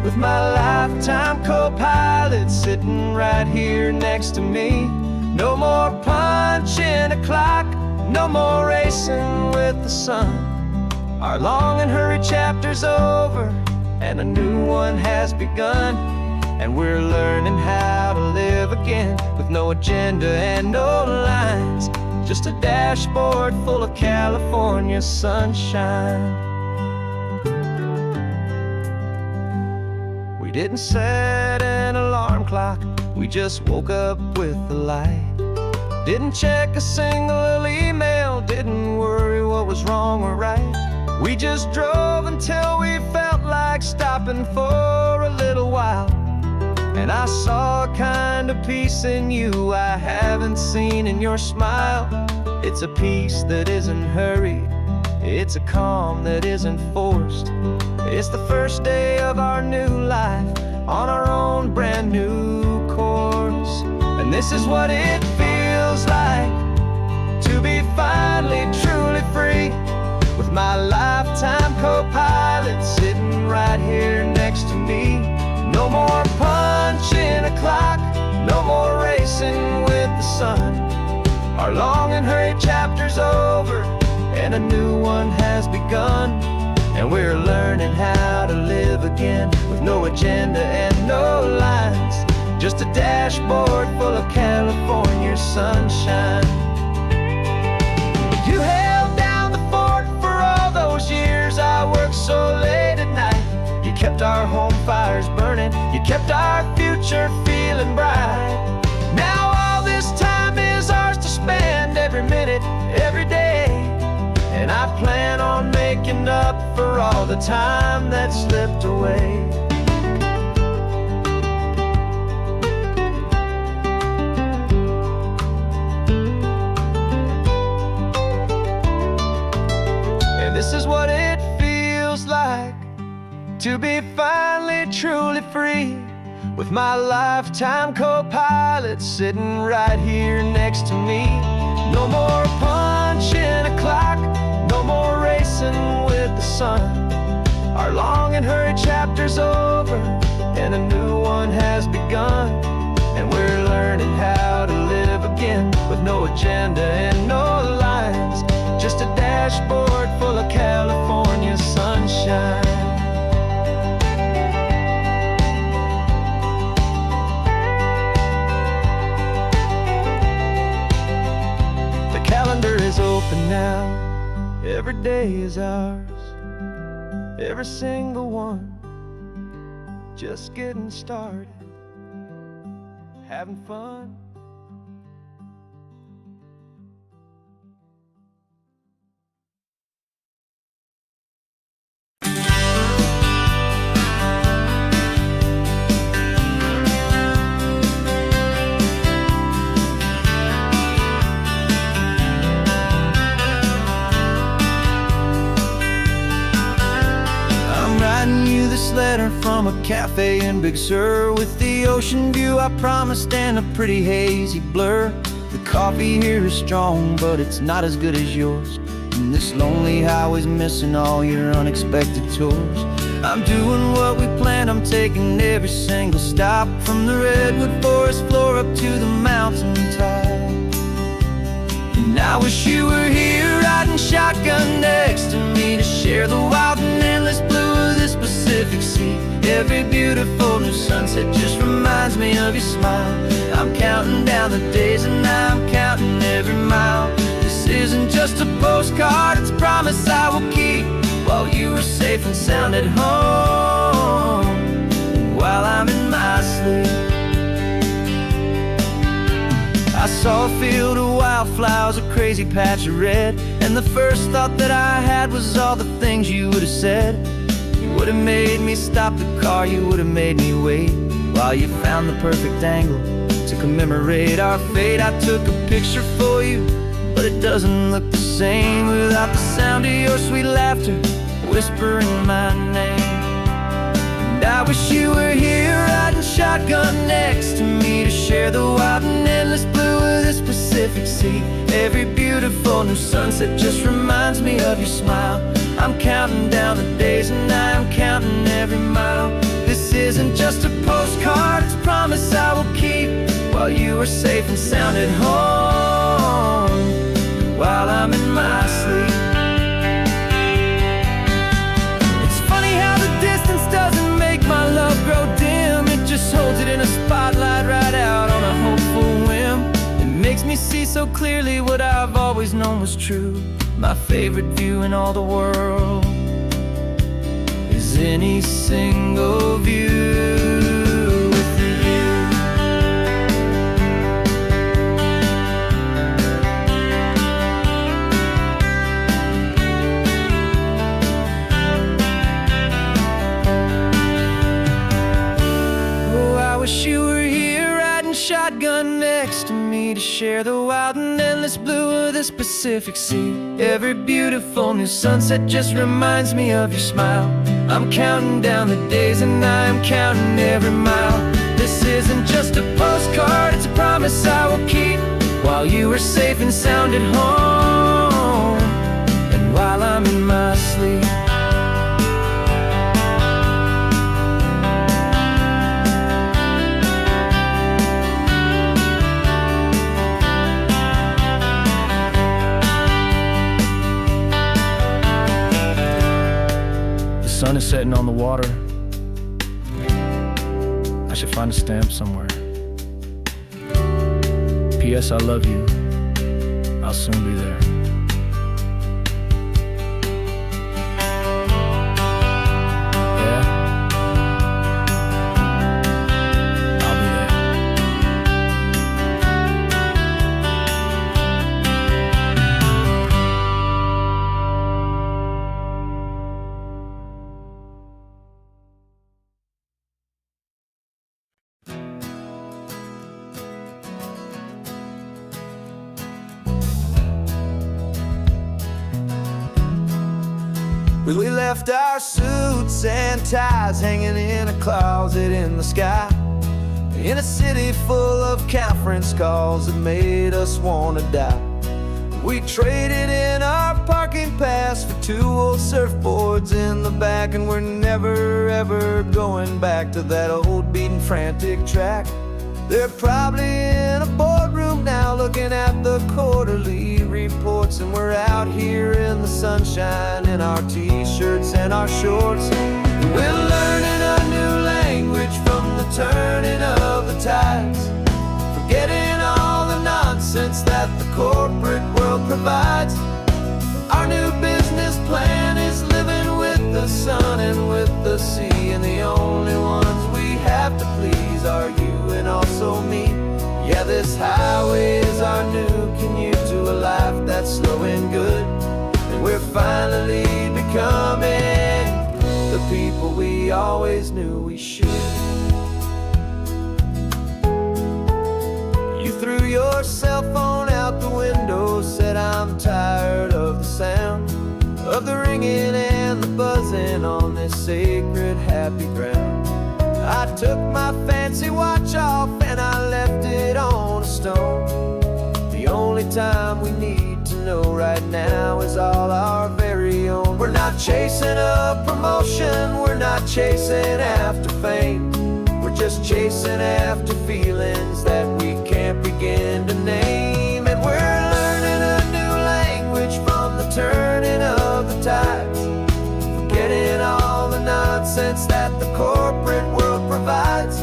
with my lifetime co-pilot sitting right here next to me. No more punching a clock, no more racing with the sun. Our long and hurried chapter's over and a new one has begun. And we're learning how to live again, with no agenda and no lines, just a dashboard full of California sunshine. We didn't set an alarm clock, we just woke up with the light. Didn't check a single email, didn't worry what was wrong or right. We just drove until we felt like stopping for a little while. And I saw a kind of peace in you I haven't seen in your smile. It's a peace that isn't hurried, it's a calm that isn't forced. It's the first day of our new life on our own brand new course. And this is what it feels like to be finally truly free, with my lifetime co-pilot sitting right here next to me. No more punching a clock, no more racing with the sun. Our long and hurried chapter's over and a new one has begun. And we're learning how to live again, with no agenda and no lines, just a dashboard full of California sunshine. You held down the fort for all those years I worked so late at night. You kept our home fires burning, you kept our future feeling bright. Now all this time is ours to spend, every minute, every day. And I plan on making up for all the time that slipped away. truly free, with my lifetime co-pilot sitting right here next to me. No more punching a clock, no more racing with the sun. Our long and hurried chapter's over, and a new one has begun. And we're learning how to live again, with no agenda and no lines, just a dashboard full of California sunshine. The calendar is open now, every day is ours, every single one, just getting started, having fun. This letter from a cafe in Big Sur, with the ocean view I promised and a pretty hazy blur. The coffee here is strong, but it's not as good as yours, and this lonely highway's missing all your unexpected tours. I'm doing what we planned, I'm taking every single stop, from the redwood forest floor up to the mountain top. And I wish you were here riding shotgun next to me, to share the wild and endless blue of this Pacific Sea. Every beautiful new sunset just reminds me of your smile. I'm counting down the days and I'm counting every mile. This isn't just a postcard, it's a promise I will keep, while you are safe and sound at home, and while I'm in my sleep. I saw a field of wildflowers, a crazy patch of red, and the first thought that I had was all the things you would have said. You would have made me stop the car, you would have made me wait, while you found the perfect angle to commemorate our fate. I took a picture for you, but it doesn't look the same without the sound of your sweet laughter whispering my name. And I wish you were here riding shotgun next to me, to share the wild and endless blue of this Pacific Sea. Every beautiful new sunset just reminds me of your smile. I'm counting down the days and I'm counting every mile. This isn't just a postcard, it's a promise I will keep, while you are safe and sound at home, and while I'm in my sleep. It's funny how the distance doesn't make my love grow dim, it just holds it in a spotlight right out on a hopeful whim. It makes me see so clearly what I've always known was true. My favorite view in all the world is any single view with you. Oh, I wish you were here riding shotgun next to me, to share the wild and endless blue of this Pacific Sea. Every beautiful new sunset just reminds me of your smile. I'm counting down the days and I'm counting every mile. This isn't just a postcard, it's a promise I will keep, while you are safe and sound at home, and while I'm in my sleep. The sun is setting on the water. I should find a stamp somewhere. P.S. I love you. I'll soon be there. Yeah? I'll be there. We left our suits and ties hanging in a closet in the sky, in a city full of conference calls that made us wanna die. We traded in our parking pass for 2 old surfboards in the back, and we're never ever going back to that old beaten frantic track. They're probably in a boardroom now looking at the quarterly reports, and we're out here in the sunshine in our t-shirts and our shorts. We're learning a new language from the turning of the tides, forgetting all the nonsense that the corporate world provides. Our new business plan is living with the sun and with the sea, and the only ones we have to please are you and also me. Yeah, this highway is our new commute to a life that's slow and good, and we're finally becoming the people we always knew we should. You threw your cell phone out the window, said I'm tired of the sound of the ringing and the buzzing on this sacred happy ground. I took my fancy watch off and I left it on a stone. The only time we need to know right now is all our very own. We're not chasing a promotion, we're not chasing after fame, we're just chasing after feelings that we can't begin to name. And we're learning a new language from the turning of the tides, forgetting all the nonsense that the corporate world provides.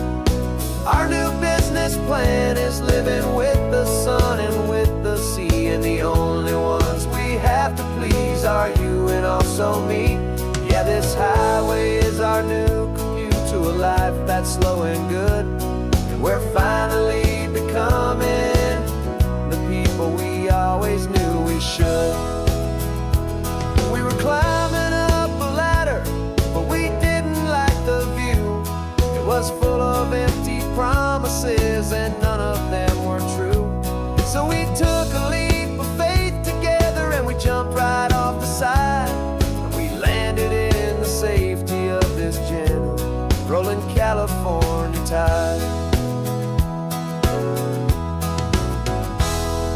Our new business plan is living with the sun and with the sea, and the only ones we have to please are you and also me. Yeah, this highway is our new commute to a life that's slow and good, and we're finally becoming the people we always knew we should. We were climbing up a ladder, but we didn't like the view. It was full of empty promises and none of them were true. So we took a leap of faith together and we jumped right off the side, and we landed in the safety of this gentle rolling California tide.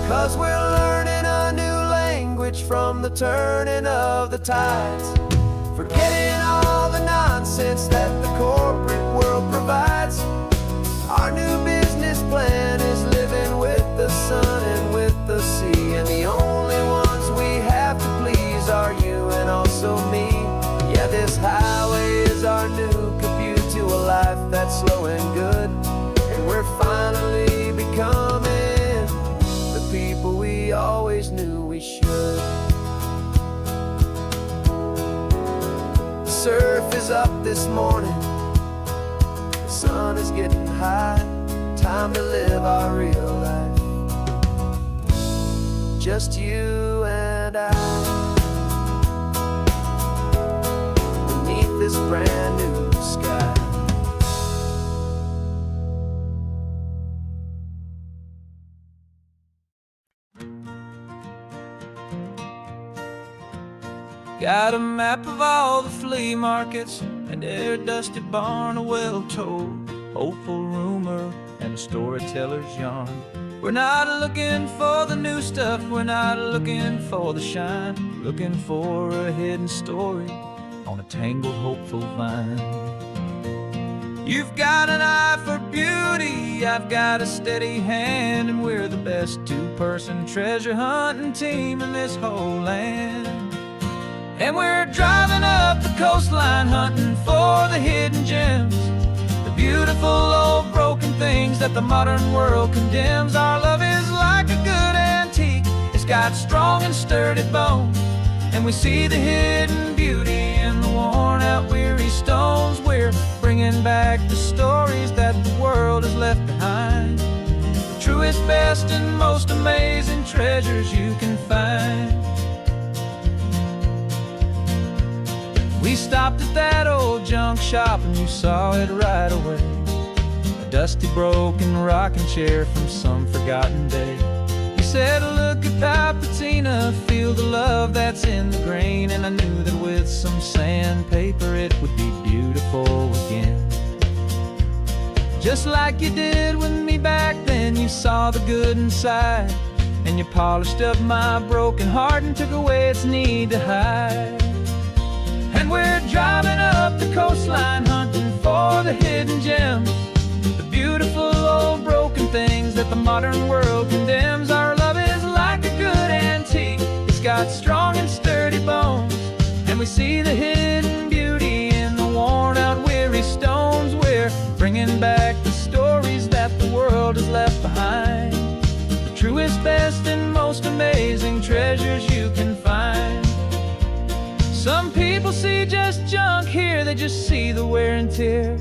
'Cause we're learning a new language from the turning of the tides, forgetting all the nonsense that the corporate world provides. Our new business plan is living with the sun and with the sea, and the only ones we have to please are you and also me. Yeah, this highway is our new commute to a life that's slow and good, and we're finally becoming the people we always knew we should. The surf is up this morning, the sun is getting high, time to live our real life, just you and I, beneath this brand new sky. Got a map of all the flea markets and their dusty barn, a well-told hopeful rumor and a storyteller's yarn. We're not looking for the new stuff, we're not looking for the shine, looking for a hidden story on a tangled hopeful vine. You've got an eye for beauty, I've got a steady hand, and we're the best two-person treasure hunting team in this whole land. And we're driving up the coastline hunting for the hidden gems, the beautiful old broken things that the modern world condemns. Our love is like a good antique, it's got strong and sturdy bones, and we see the hidden beauty in the worn out weary stones. We're bringing back the stories that the world has left behind, the truest, best, and most amazing treasures you can find. We stopped at that old junk shop and you saw it right away, a dusty broken rocking chair from some forgotten day. You said, look at Papatina, feel the love that's in the grain. And I knew that with some sandpaper it would be beautiful again. Just like you did with me back then, you saw the good inside, and you polished up my broken heart and took away its need to hide. And we're driving up the coastline, hunting for the hidden gems, the beautiful old broken things that the modern world condemns. Our love is like a good antique, it's got strong and sturdy bones, and we see the hidden beauty in the worn out weary stones. We're bringing back the stories that the world has left behind, the truest, best, and most amazing treasures you can find. Some people see just junk here, they just see the wear and tear,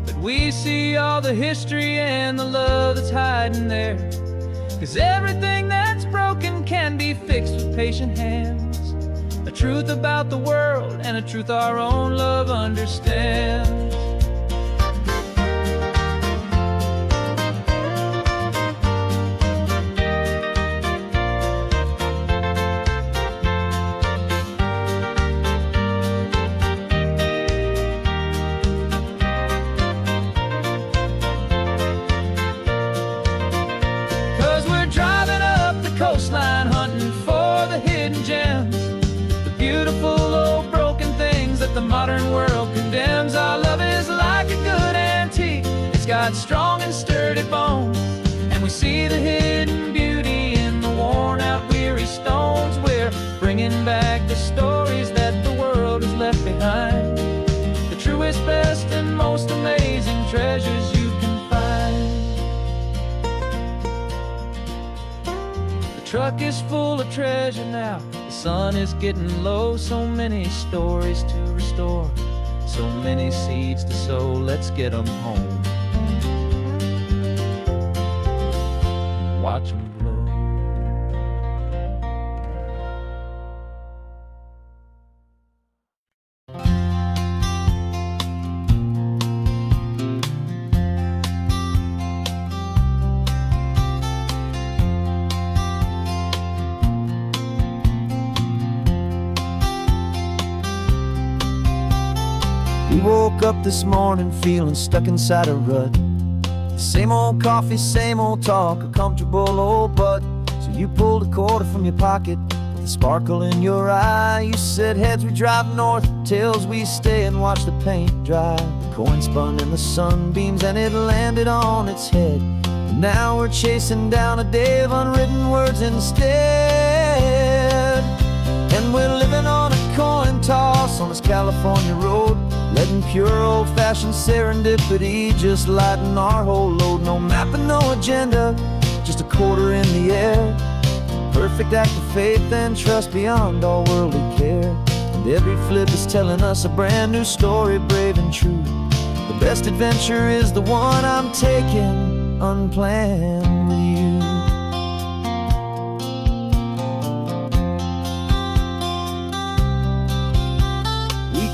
but we see all the history and the love that's hiding there. 'Cause everything that's broken can be fixed with patient hands, a truth about the world and a truth our own love understands. 'Cause we're driving up the coastline, hunting for the hidden gems, the beautiful old broken things that the modern world condemns. Our love is like a good antique, it's got strong and sturdy bones, and we see the hidden beauty in the worn out weary stones. We're bringing back the stories that the world has left behind, the truest, best, and most amazing treasures you can find. The truck is full of treasure now, the sun is getting low. So many stories to restore, so many seeds to sow. Let's get them home, watch them blow. We woke up this morning feeling stuck inside a rut. Same old coffee, same old talk, a comfortable old butt. So you pulled a quarter from your pocket with a sparkle in your eye. You said, heads we drive north, tails we stay and watch the paint dry. The coin spun in the sunbeams and it landed on its head. And now we're chasing down a day of unwritten words instead. And we're living on a coin toss on this California road, letting pure old-fashioned serendipity just lighten our whole load. No map and no agenda, just a quarter in the air. Perfect act of faith and trust beyond all worldly care. And every flip is telling us a brand new story, brave and true. The best adventure is the one I'm taking unplanned with you.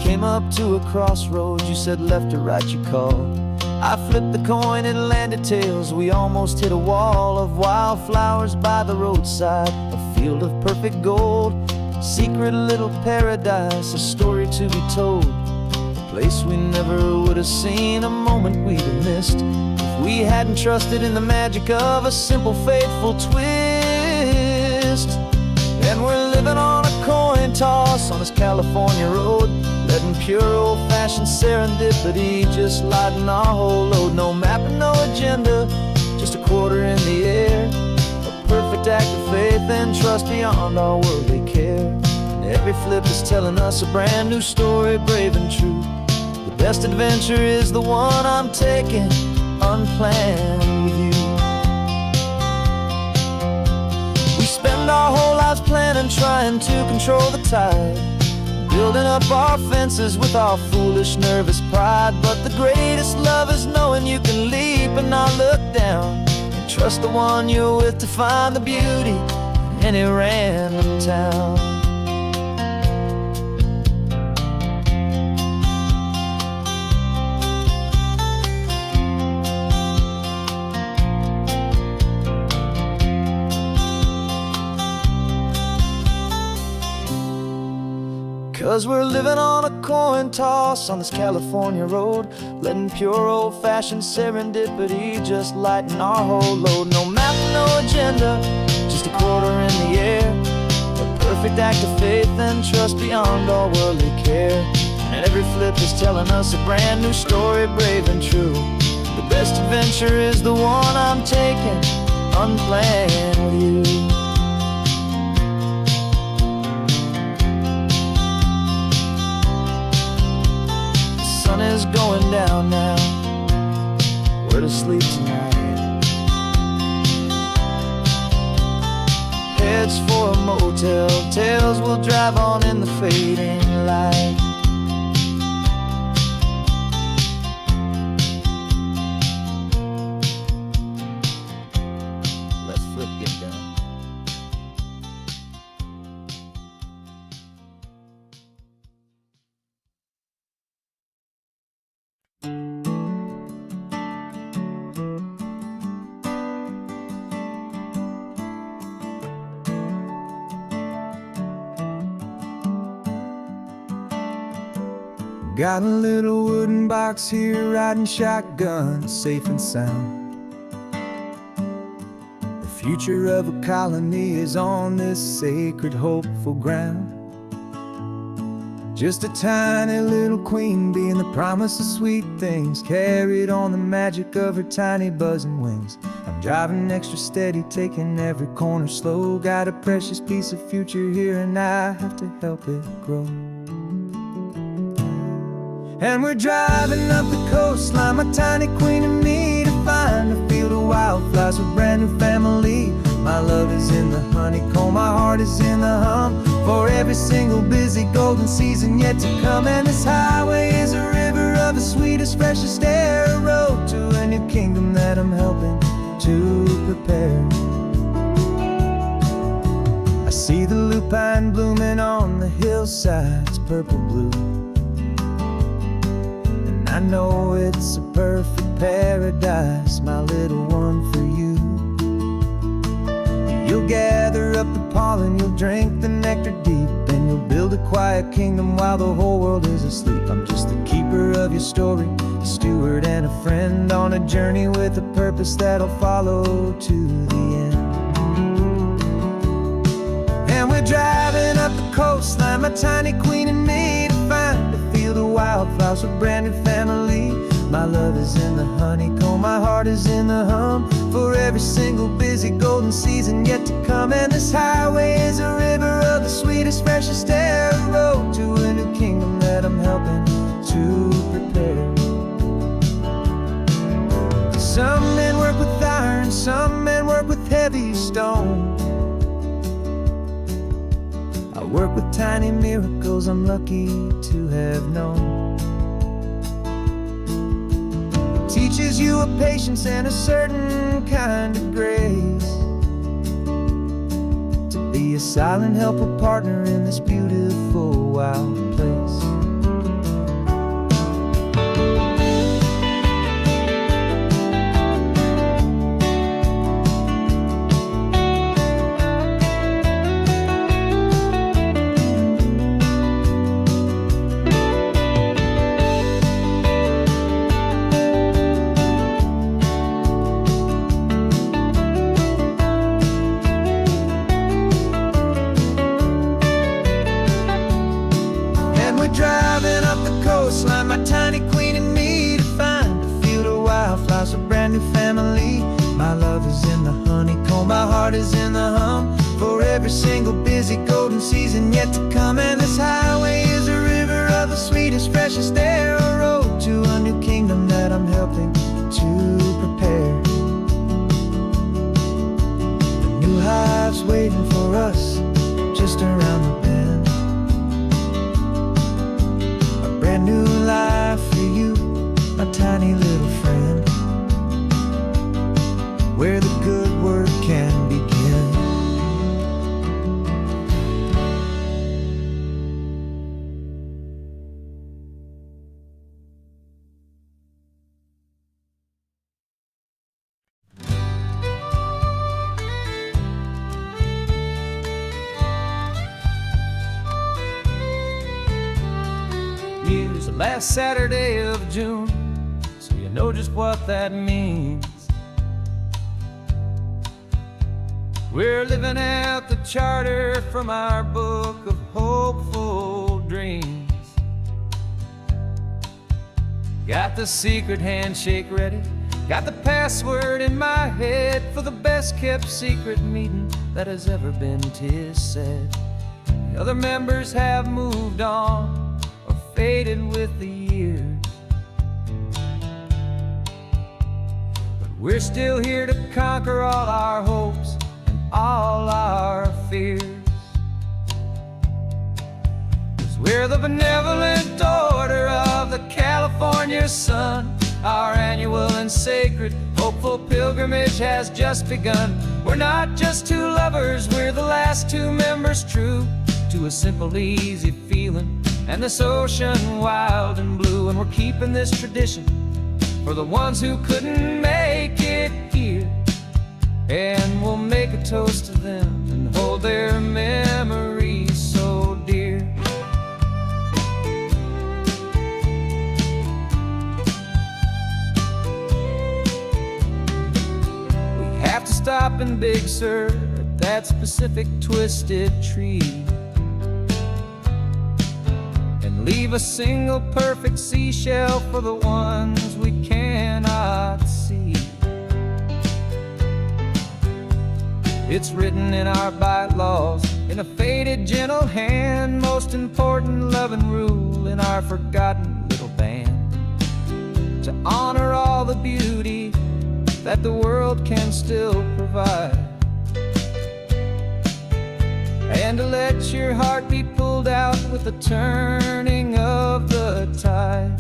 Came up to a crossroads, you said left or right you called. I flipped the coin, it landed tails. We almost hit a wall of wildflowers by the roadside, a field of perfect gold, secret little paradise, a story to be told, a place we never would have seen, a moment we'd have missed if we hadn't trusted in the magic of a simple faithful twist. And we're living on a coin toss on this California road, letting pure old-fashioned serendipity just lighten our whole load. No map and no agenda, just a quarter in the air. A perfect act of faith and trust beyond our worldly care. And every flip is telling us a brand new story, brave and true. The best adventure is the one I'm taking unplanned with you. We spend our whole lives planning, trying to control the tide, building up our fences with our foolish, nervous pride. But the greatest love is knowing you can leap and not look down, and trust the one you're with to find the beauty in any random town. 'Cause we're living on a coin toss on this California road, letting pure old-fashioned serendipity just lighten our whole load. No map, no agenda, just a quarter in the air, a perfect act of faith and trust beyond all worldly care. And every flip is telling us a brand new story, brave and true. The best adventure is the one I'm taking, unplanned with you. The sun is going down now, we're to sleep tonight. Heads for a motel, tails will drive on in the fading light. Let's flip get done. Got a little wooden box here, riding shotgun, safe and sound. The future of a colony is on this sacred, hopeful ground. Just a tiny little queen bee and the promise of sweet things, carried on the magic of her tiny buzzing wings. I'm driving extra steady, taking every corner slow. Got a precious piece of future here and I have to help it grow. And we're driving up the coastline, my tiny queen and me, to find a field of wildflowers with brand new family. My love is in the honeycomb, my heart is in the hum, for every single busy golden season yet to come. And this highway is a river of the sweetest, freshest air, a road to a new kingdom that I'm helping to prepare. I see the lupine blooming on the hillsides, purple blue, I know it's a perfect paradise, my little one, for you. You'll gather up the pollen, you'll drink the nectar deep, and you'll build a quiet kingdom while the whole world is asleep. I'm just the keeper of your story, a steward and a friend, on a journey with a purpose that'll follow to the end. And we're driving up the coastline, my tiny queen and me, to find a field of wildflowers with brand new family. My love is in the honeycomb, my heart is in the hum, for every single busy golden season yet to come. And this highway is a river of the sweetest, freshest air, a road to a new kingdom that I'm helping to prepare. Some men work with iron, some men work with heavy stone. I work with tiny miracles I'm lucky to have known. It teaches you a patience and a certain kind of grace, to be a silent, helpful partner in this beautiful, wild place. Driving up the coastline, my tiny queen and me, to find a field of wildflowers, a brand new family. My love is in the honeycomb, my heart is in the hum, for every single busy golden season yet to come. And this highway is a river of the sweetest, freshest air, a road to a new kingdom that I'm helping to prepare. The new hive's waiting for us just around the bend. Brand new life for you, my tiny little friend, where the good work can begin. last Saturday of June, so you know just what that means. We're living out the charter from our book of hopeful dreams. Got the secret handshake ready, got the password in my head for the best kept secret meeting that has ever been, 'tis said. The other members have moved on or faded with the years, but we're still here to conquer all our hopes and all our fears. 'Cause we're the benevolent order of the California sun. Our annual and sacred hopeful pilgrimage has just begun. We're not just two lovers, we're the last two members true to a simple, easy feeling and this ocean wild and blue. And we're keeping this tradition for the ones who couldn't make it here, and we'll make a toast to them and hold their memories so dear. We have to stop in Big Sur at that specific twisted tree and leave a single perfect seashell for the ones we cannot see. It's written in our bylaws in a faded gentle hand, most important loving rule in our forgotten little band, to honor all the beauty that the world can still provide, and to let your heart be pulled out with the turning of the tide.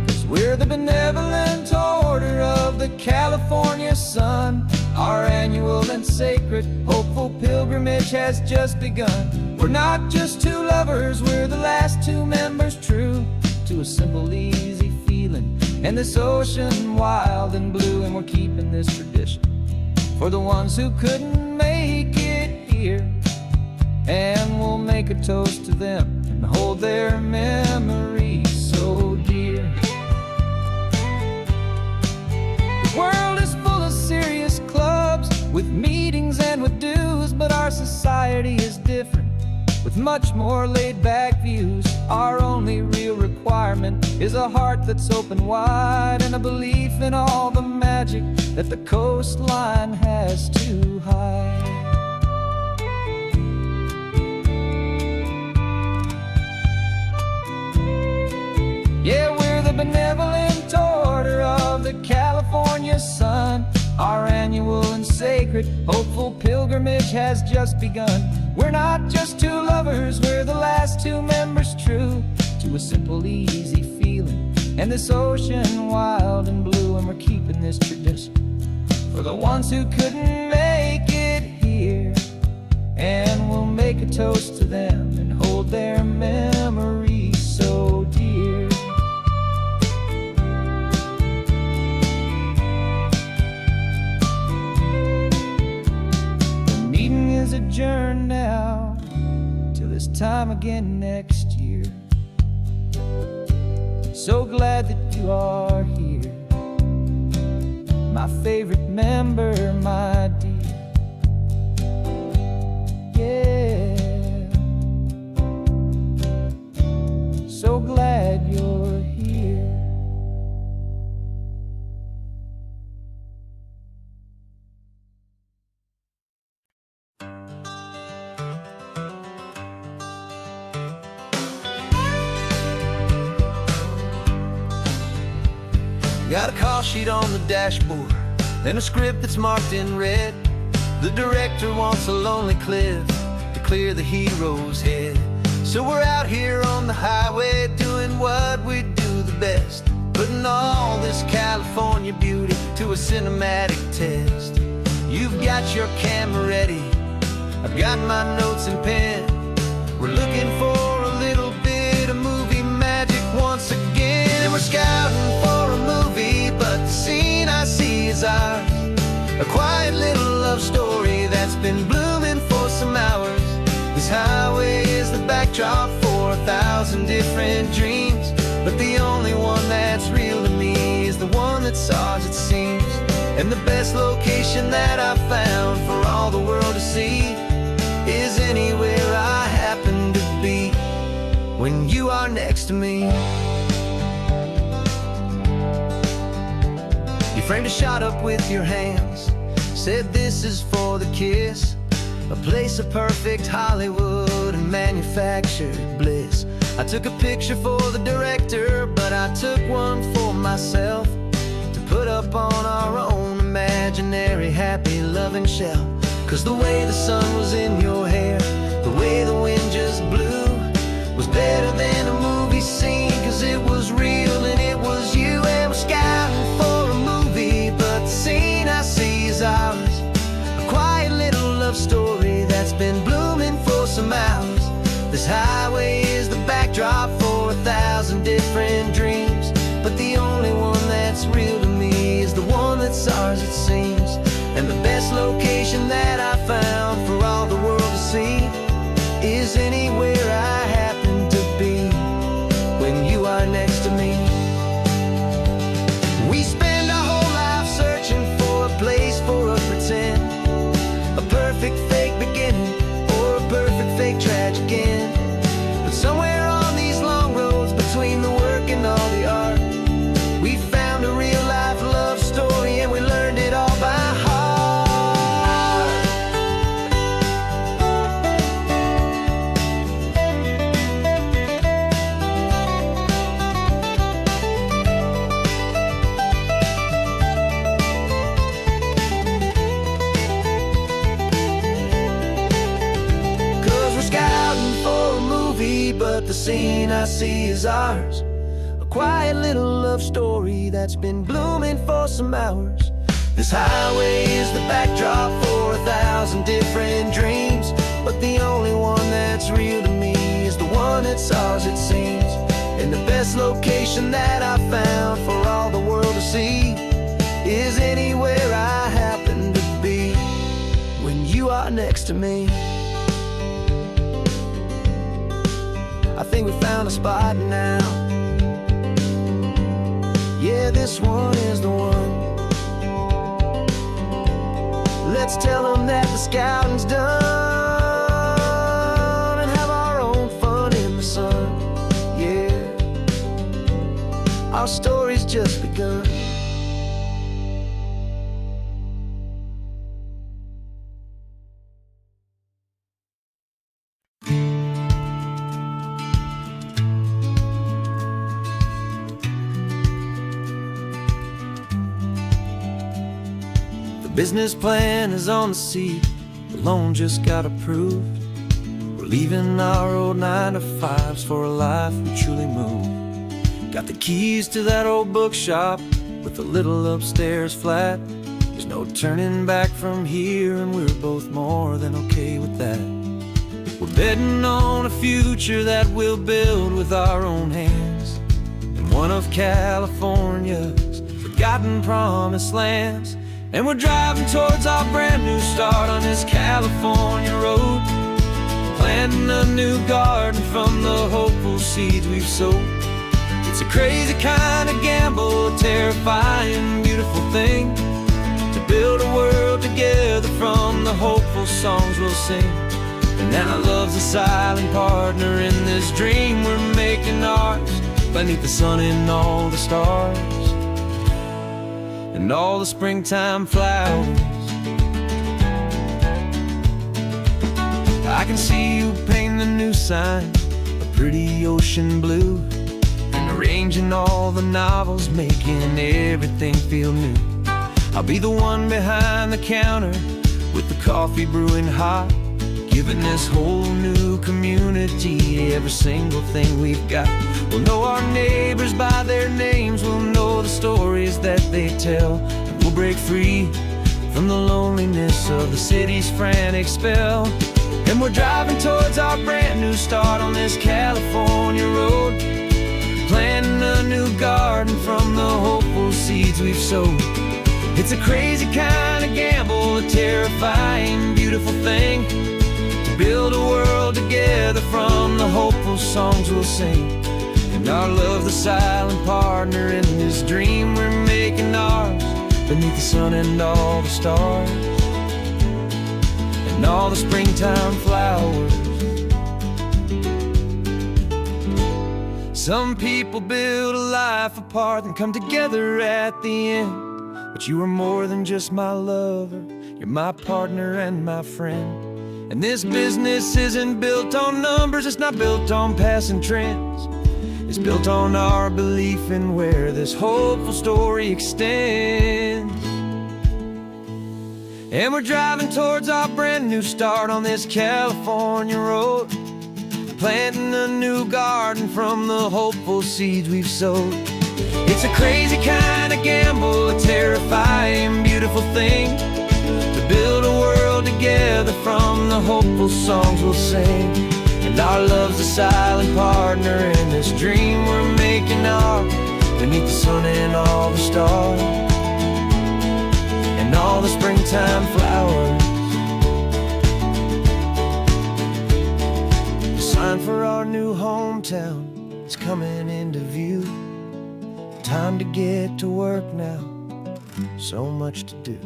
'Cause we're the benevolent order of the California sun. Our annual and sacred hopeful pilgrimage has just begun. We're not just two lovers, we're the last two members true to a simple, easy feeling and this ocean wild and blue. And we're keeping this tradition for the ones who couldn't make it here, and we'll make a toast to them and hold their memories so dear. The world is full of serious clubs with meetings and with dues, but our society is different with much more laid-back views. Our only real requirement is a heart that's open wide and a belief in all the magic that the coastline has to hide. Yeah, we're the benevolent order of the California sun. Our annual and sacred hopeful pilgrimage has just begun. We're not just two lovers, we're the last two members true to a simple, easy feeling and this ocean wild and blue. And we're keeping this tradition for the ones who couldn't make it here, and we'll make a toast to them and hold their memories so dear. The meeting is adjourned now till this time again next year. So glad that you are here, my favorite member, my dear. Yeah, so glad you're here. Got a call sheet on the dashboard and a script that's marked in red. The director wants a lonely cliff to clear the hero's head. So we're out here on the highway doing what we do the best, putting all this California beauty to a cinematic test. You've got your camera ready, I've got my notes and pen. We're looking for a little bit of movie magic once again. And we're scouting for a movie, but the scene I see is ours. A quiet little love story that's been blooming for some hours. This highway is the backdrop for a 1,000 different dreams, but the only one that's real to me is the one that's ours, it seems. And the best location that I've found for all the world to see is anywhere I happen to be when you are next to me. You framed a shot up with your hands, said this is for the kiss, a place of perfect Hollywood and manufactured bliss. I took a picture for the director, but I took one for myself to put up on our own imaginary happy loving shelf. 'Cause the way the sun was in your hair, the way the wind just blew, was better than a movie scene. 'Cause it was real and it was you, and we're scouting for a movie, but the scene I see is ours. A quiet little love story that's been blooming for some hours. This highway is the backdrop for 1,000 different dreams, but the only one that's real to me is the one that's ours, it seems. And the best location that I found for all the world to see is anywhere I happen to be when you are next to me. We spend our whole life searching for a place for a pretend, a perfect fake beginning or a perfect fake tragic end. But somewhere on these long roads between the work and all the art, we found a real life love story, and we learned it all by heart. But the scene I see is ours, a quiet little love story that's been blooming for some hours. This highway is the backdrop for 1,000 different dreams, but the only one that's real to me is the one that's ours, it seems. And the best location that I found for all the world to see is anywhere I happen to be when you are next to me. I think we found a spot now. Yeah, this one is the one. Let's tell them that the scouting's done and have our own fun in the sun. Yeah, our story's just begun. Business plan is on the seat, the loan just got approved. We're leaving our old 9-to-5s for a life we truly move. Got the keys to that old bookshop with the little upstairs flat. There's no turning back from here, and we're both more than okay with that. We're betting on a future that we'll build with our own hands in one of California's forgotten promised lands. And we're driving towards our brand new start on this California road, planting a new garden from the hopeful seeds we've sowed. It's a crazy kind of gamble, a terrifying, beautiful thing, to build a world together from the hopeful songs we'll sing. And now love's a silent partner in this dream we're making ours, beneath the sun and all the stars and all the springtime flowers. I can see you painting the new sign, a pretty ocean blue, and arranging all the novels, making everything feel new. I'll be the one behind the counter with the coffee brewing hot, giving this whole new community every single thing we've got. We'll know our neighbors by their names, we'll know the stories that they tell, and we'll break free from the loneliness of the city's frantic spell. And we're driving towards our brand new start on this California road, planting a new garden from the hopeful seeds we've sowed. It's a crazy kind of gamble, a terrifying, beautiful thing, to build a world together from the hopeful songs we'll sing. And our love, the silent partner in this dream we're making ours, beneath the sun and all the stars, and all the springtime flowers. Some people build a life apart and come together at the end, but you are more than just my lover, you're my partner and my friend. And this business isn't built on numbers, it's not built on passing trends. It's built on our belief in where this hopeful story extends. And we're driving towards our brand new start on this California road, planting a new garden from the hopeful seeds we've sowed. It's a crazy kind of gamble, a terrifying, beautiful thing, to build a world together from the hopeful songs we'll sing. And our love's a silent partner in this dream we're making ours, beneath the sun and all the stars, and all the springtime flowers. The sign for our new hometown is coming into view. Time to get to work now, so much to do.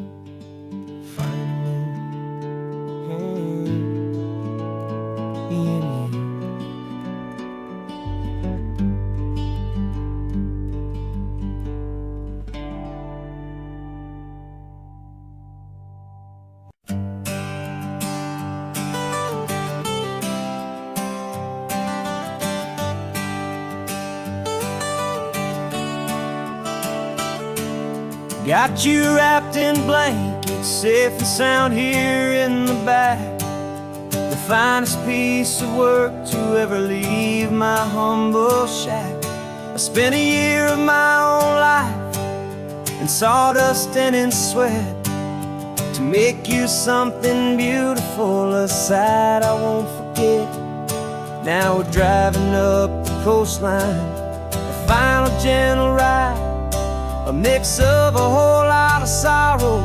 Got you wrapped in blankets, safe and sound here in the back. The finest piece of work to ever leave my humble shack. I spent a year of my own life in sawdust and in sweat to make you something beautiful, a sight I won't forget. Now we're driving up the coastline, a final gentle ride, a mix of a whole lot of sorrow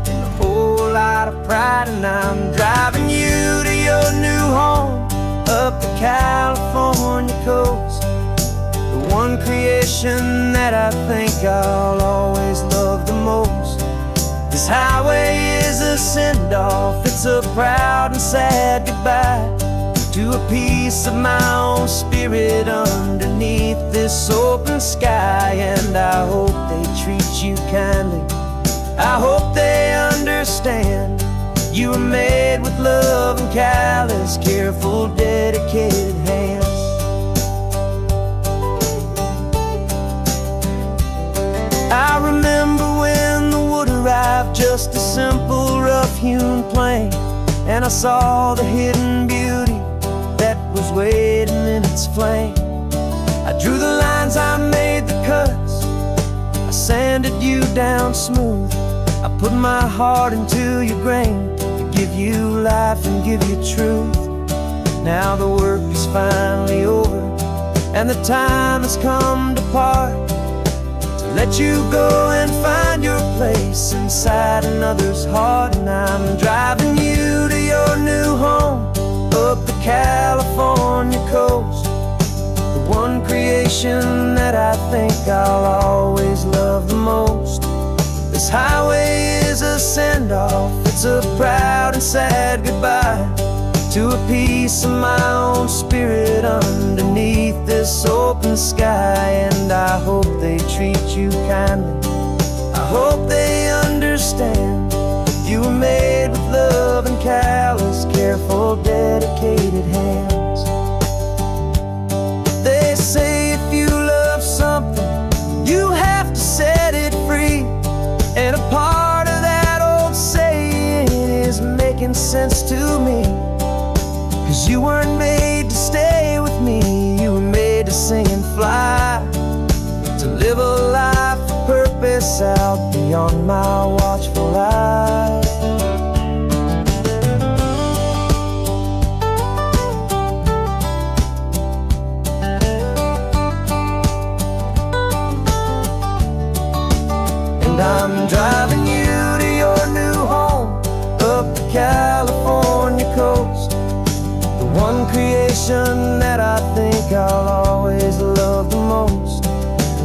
and a whole lot of pride. And I'm driving you to your new home up the California coast, the one creation that I think I'll always love the most. This highway is a send-off, it's a proud and sad goodbye to a piece of my own spirit underneath this open sky. And I hope they treat you kindly, I hope they understand you were made with love and callous, careful, dedicated hands. I remember when the wood arrived, just a simple rough-hewn plank, and I saw the hidden beauty that was waiting in its flame. I drew the lines, I made the cuts, I sanded you down smooth. I put my heart into your grain to give you life and give you truth. Now the work is finally over, and the time has come to part, to let you go and find your place inside another's heart. And I'm driving you to your new home up the California coast, the one creation that I think I'll always love the most. This highway is a send-off, it's a proud and sad goodbye to a piece of my own spirit underneath this open sky. And I hope they treat you kindly, I hope they understand you were made with love and callous, careful, dedicated hands. They say if you love something, you have to set it free. And a part of that old saying is making sense to me, 'cause you weren't made to stay with me, you were made to sing and fly, to live a life of purpose out beyond my watchful eye. And I'm driving you to your new home up the California coast, creation that I think I'll always love the most.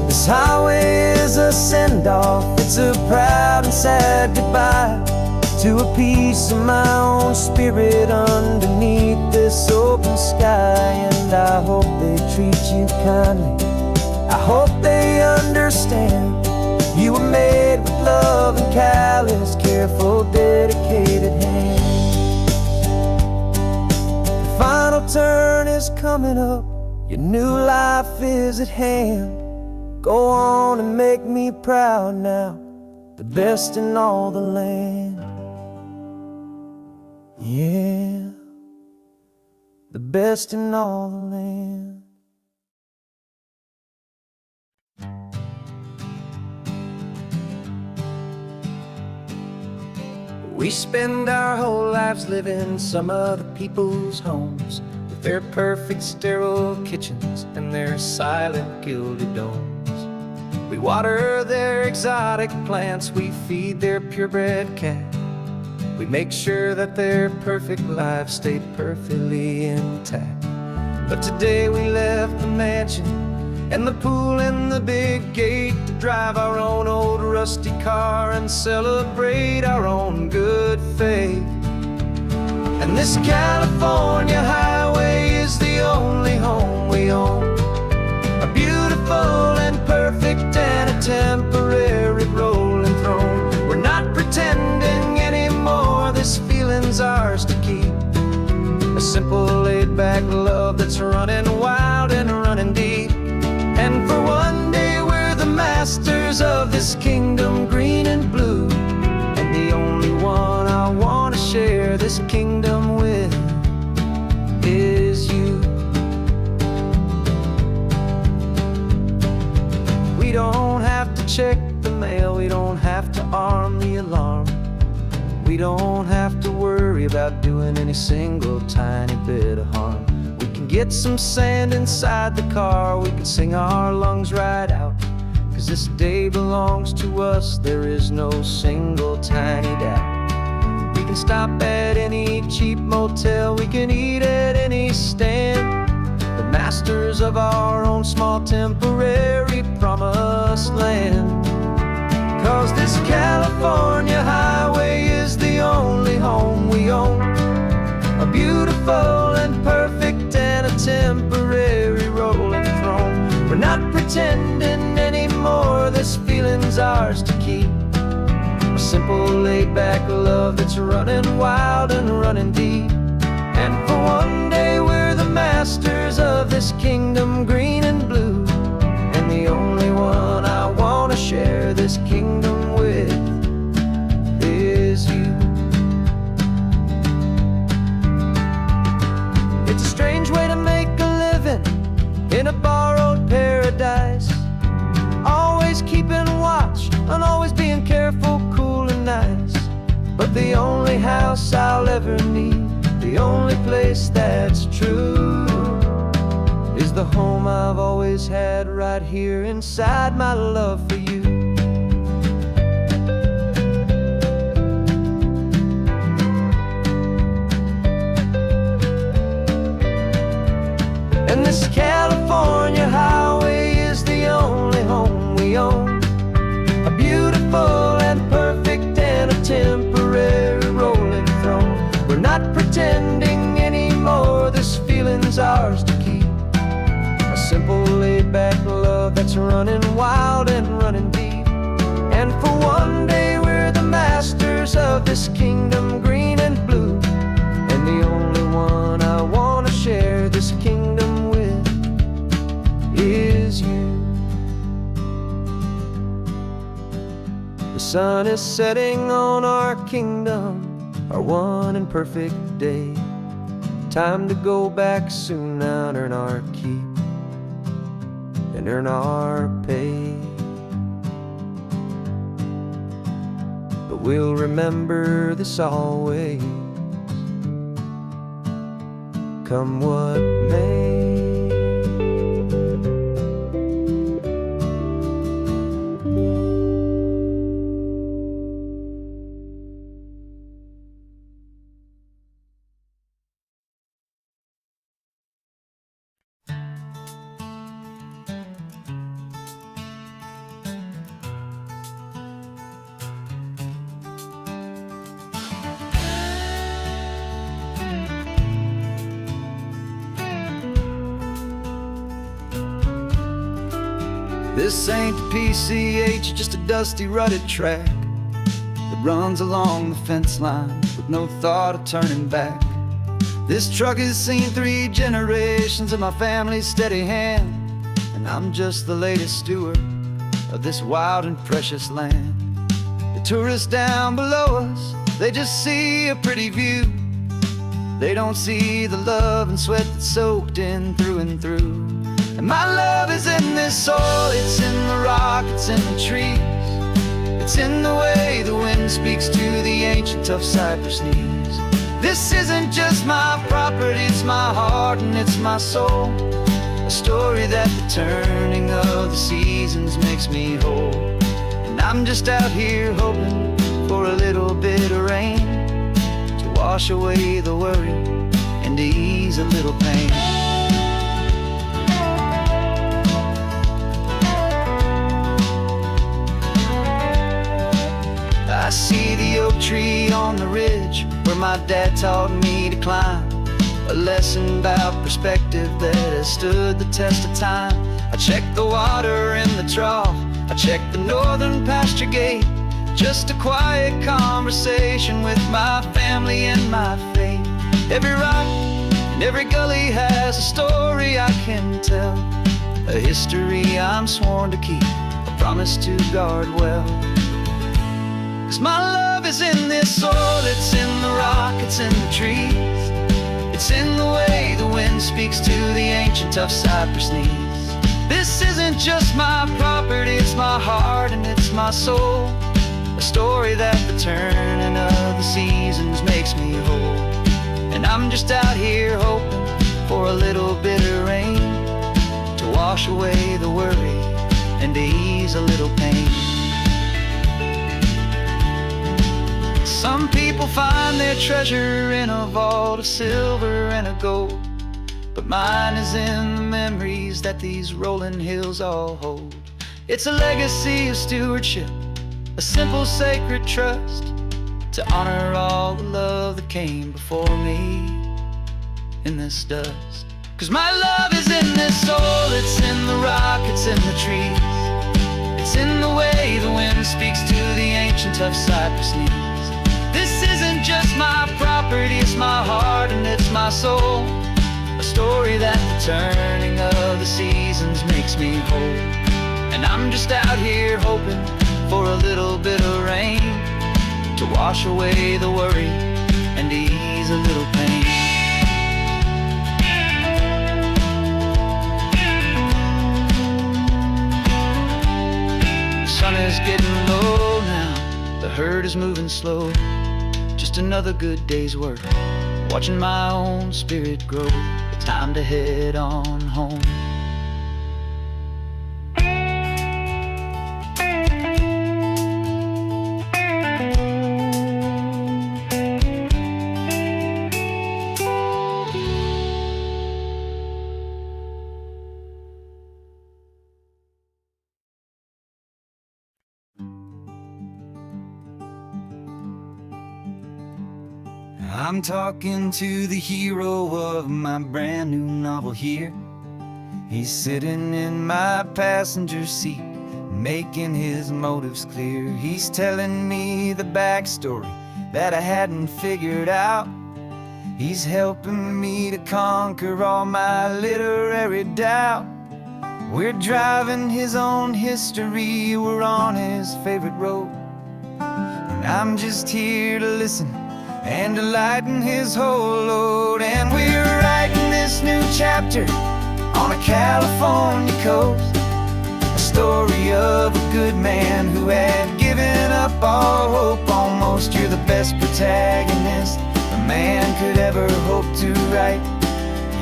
This highway is a send-off, it's a proud and sad goodbye to a piece of my own spirit underneath this open sky. And I hope they treat you kindly, I hope they understand. You were made with love and callous, careful, dedicated hands. The final turn is coming up, your new life is at hand. Go on and make me proud now, the best in all the land. Yeah, the best in all the land. We spend our whole lives living some other people's homes, with their perfect sterile kitchens and their silent gilded domes. We water their exotic plants, we feed their purebred cat. We make sure that their perfect lives stay perfectly intact. But today we left the mansion and the pool and the big gate to drive our own old rusty car and celebrate our own good faith. And this California highway is the only home we own, a beautiful and perfect and a temporary rolling throne. We're not pretending anymore, this feeling's ours to keep, a simple laid-back love that's running wild and running deep. And for one day we're the masters of this kingdom green and blue, and the only one I want to share this kingdom with is you. We don't have to check the mail, we don't have to arm the alarm, we don't have to worry about doing any single tiny bit of harm. We can get some sand inside the car, we can sing our lungs right out, 'cause this day belongs to us, there is no single tiny doubt. We can stop at any cheap motel, we can eat at any stand, the masters of our own small temporary promised land. 'Cause this California highway is the only home we own, a beautiful and perfect and a temporary rolling throne. We're not pretending anymore, this feeling's ours to keep, a simple laid-back love that's running wild and running deep. And for one day we're the masters of this kingdom green and blue, and the only one I want to share this kingdom with is you. It's a strange way to make a living in a borrowed paradise, always keeping watch and always being careful, cool and nice. But the only house I'll ever need, the only place that's true, is the home I've always had right here inside my love for you. And this California highway is the only home we own, a beautiful and perfect and a temporary rolling throne. We're not pretending anymore, this feeling's ours to keep, a simple laid-back love that's running wild and running deep. And for one day we're the masters of this kingdom green and blue, and the only one I want to share this kingdom with is you. The sun is setting on our kingdom, our one and perfect day. Time to go back soon now and earn our keep and earn our pay. But we'll remember this always, come what may. This ain't the PCH, just a dusty rutted track that runs along the fence line with no thought of turning back. This truck has seen 3 generations of my family's steady hand, and I'm just the latest steward of this wild and precious land. The tourists down below us, they just see a pretty view. They don't see the love and sweat that's soaked in through and through. And my love is in this soil, it's in the rock, it's in the trees. It's in the way the wind speaks to the ancient tough cypress knees. This isn't just my property, it's my heart and it's my soul. A story that the turning of the seasons makes me whole. And I'm just out here hoping for a little bit of rain to wash away the worry and to ease a little pain. I see the oak tree on the ridge where my dad taught me to climb. A lesson about perspective that has stood the test of time. I check the water in the trough, I check the northern pasture gate. Just a quiet conversation with my family and my faith. Every rock and every gully has a story I can tell, a history I'm sworn to keep, a promise to guard well. 'Cause my love is in this soil, it's in the rock, it's in the trees. It's in the way the wind speaks to the ancient tough cypress knees. This isn't just my property, it's my heart and it's my soul. A story that the turning of the seasons makes me whole. And I'm just out here hoping for a little bit of rain to wash away the worry and to ease a little pain. Some people find their treasure in a vault of silver and a gold, but mine is in the memories that these rolling hills all hold. It's a legacy of stewardship, a simple sacred trust, to honor all the love that came before me in this dust. 'Cause my love is in this soil, it's in the rock, it's in the trees. It's in the way the wind speaks to the ancient tough cypress knees. This isn't just my property, it's my heart and it's my soul. A story that the turning of the seasons makes me whole. And I'm just out here hoping for a little bit of rain to wash away the worry and ease a little pain. The sun is getting low now, the herd is moving slow. Just another good day's work, watching my own spirit grow. Time to head on home. I'm talking to the hero of my brand new novel here. He's sitting in my passenger seat, making his motives clear. He's telling me the backstory that I hadn't figured out. He's helping me to conquer all my literary doubt. We're driving his own history, we're on his favorite road, and I'm just here to listen and to lighten his whole load. And we're writing this new chapter on a California coast, a story of a good man who had given up all hope almost. You're the best protagonist a man could ever hope to write.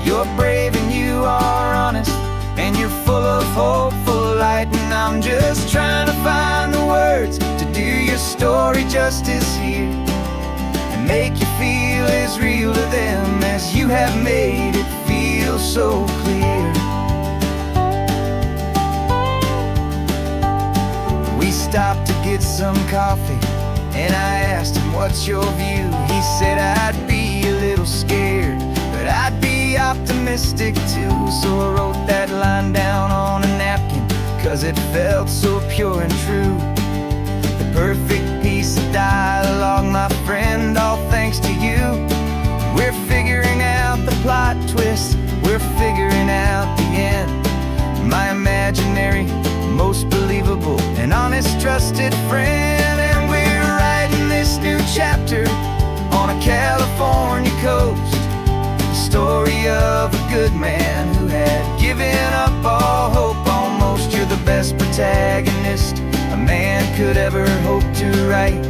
You're brave and you are honest, and you're full of hopeful light. And I'm just trying to find the words to do your story justice here, make you feel as real to them as you have made it feel so clear. We stopped to get some coffee, and I asked him, what's your view? He said, I'd be a little scared, but I'd be optimistic too. So I wrote that line down on a napkin, 'cause it felt so pure and true. The perfect piece of dialogue, my friend, all thanks to you. We're figuring out the plot twist, we're figuring out the end. My imaginary, most believable and honest trusted friend. And we're writing this new chapter on a California coast, the story of a good man who had given up all hope almost. You're the best protagonist a man could ever hope to write.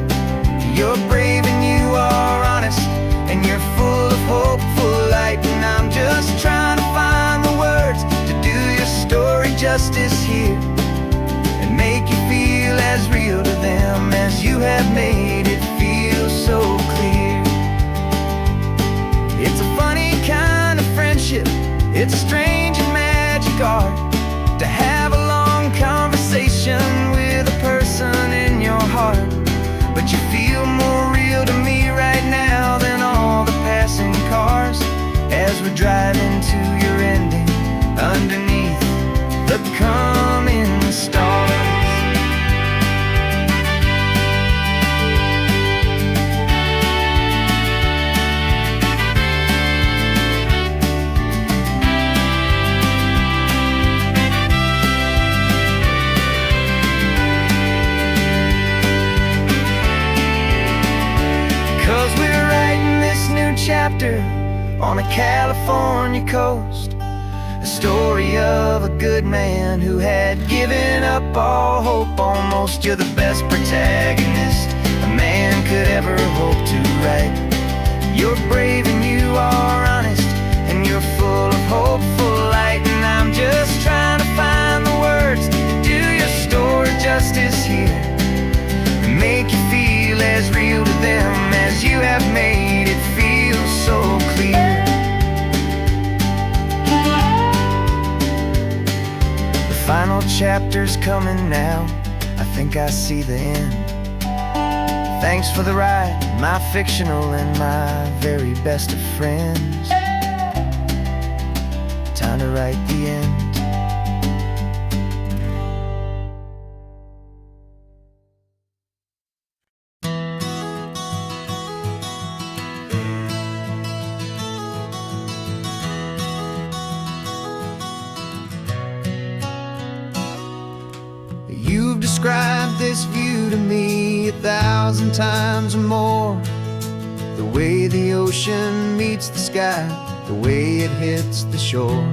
You're brave and you are honest, and you're full of hopeful light. And I'm just trying to find the words to do your story justice here, and make you feel as real to them as you have made it feel so clear. It's a funny kind of friendship, it's strange and magic art to have a long conversation with a person in your heart. But you feel more real to me right now than all the passing cars, as we're driving to your ending underneath the coming stars. Chapter on a California coast, a story of a good man who had given up all hope almost. You're the best protagonist a man could ever hope to write. You're brave and you are honest, and you're full of hopeful light. And I'm just trying to find the words to do your story justice here, and make you feel as real to them as you have made it feel so clear. The final chapter's coming now, I think I see the end. Thanks for the ride, my fictional and my very best of friends. Time to write the end. You've described this view to me 1,000 times or more. The way the ocean meets the sky, the way it hits the shore.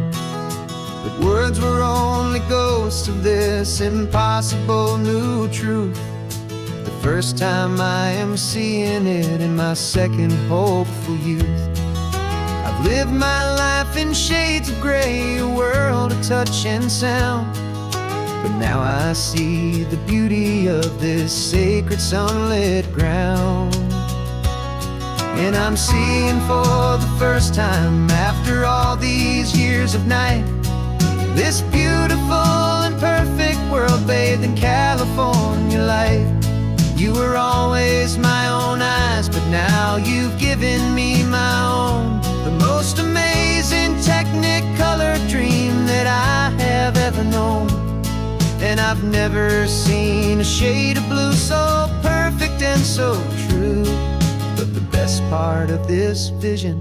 But words were only ghosts of this impossible new truth. The first time I am seeing it in my second hopeful youth. I've lived my life in shades of gray, a world of touch and sound. But now I see the beauty of this sacred sunlit ground. And I'm seeing for the first time, after all these years of night, this beautiful and perfect world bathed in California light. You were always my own eyes, but now you've given me my own. The most amazing technicolor dream that I have ever known. And I've never seen a shade of blue so perfect and so true. But the best part of this vision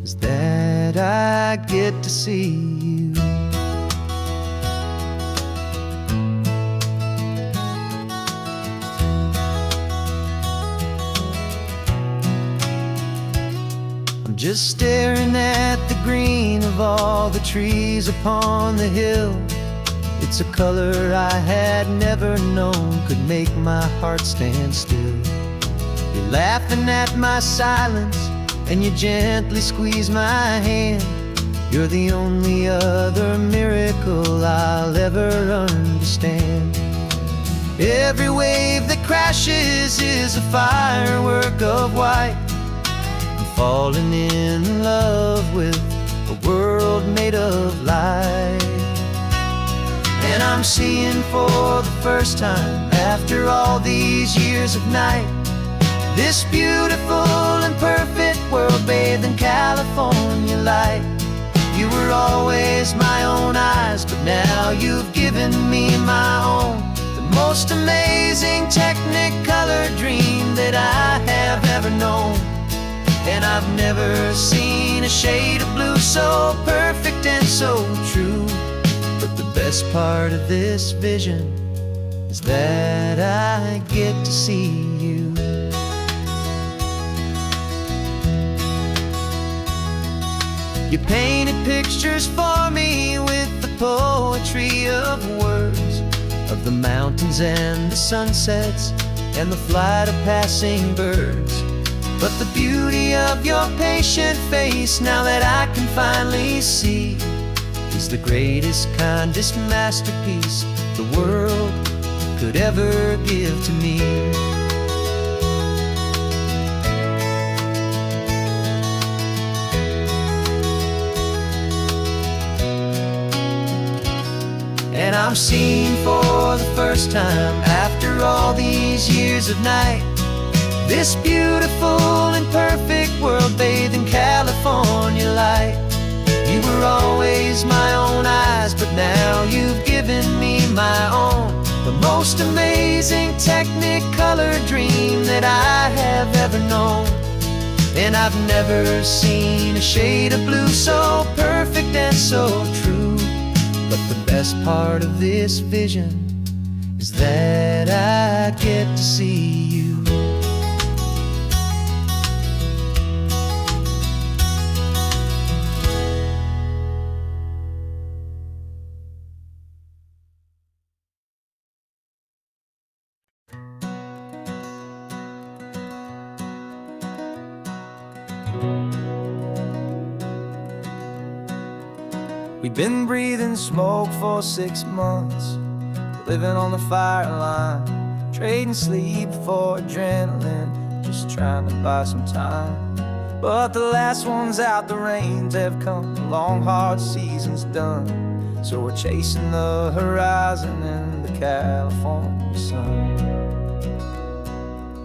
is that I get to see you. I'm just staring at the green of all the trees upon the hill. It's a color I had never known could make my heart stand still. You're laughing at my silence, and you gently squeeze my hand. You're the only other miracle I'll ever understand. Every wave that crashes is a firework of white. I'm falling in love with a world made of light. And I'm seeing for the first time, after all these years of night, this beautiful and perfect world bathed in California light. You were always my own eyes, but now you've given me my own. The most amazing Technicolor dream that I have ever known. And I've never seen a shade of blue so perfect and so true. But the best part of this vision is that I get to see you. You painted pictures for me with the poetry of words, of the mountains and the sunsets and the flight of passing birds. But the beauty of your patient face, now that I can finally see, is the greatest, kindest masterpiece the world could ever give to me. And I'm seeing for the first time, after all these years of night, this beautiful and perfect world bathed in California light. You were always my own eyes, but now you've given me my own. The most amazing Technicolor dream that I have ever known. And I've never seen a shade of blue so perfect and so true. But the best part of this vision is that I get to see you. We've been breathing smoke for 6 months, living on the fire line, trading sleep for adrenaline, just trying to buy some time. But the last one's out, the rains have come, the long hard season's done. So we're chasing the horizon in the California sun.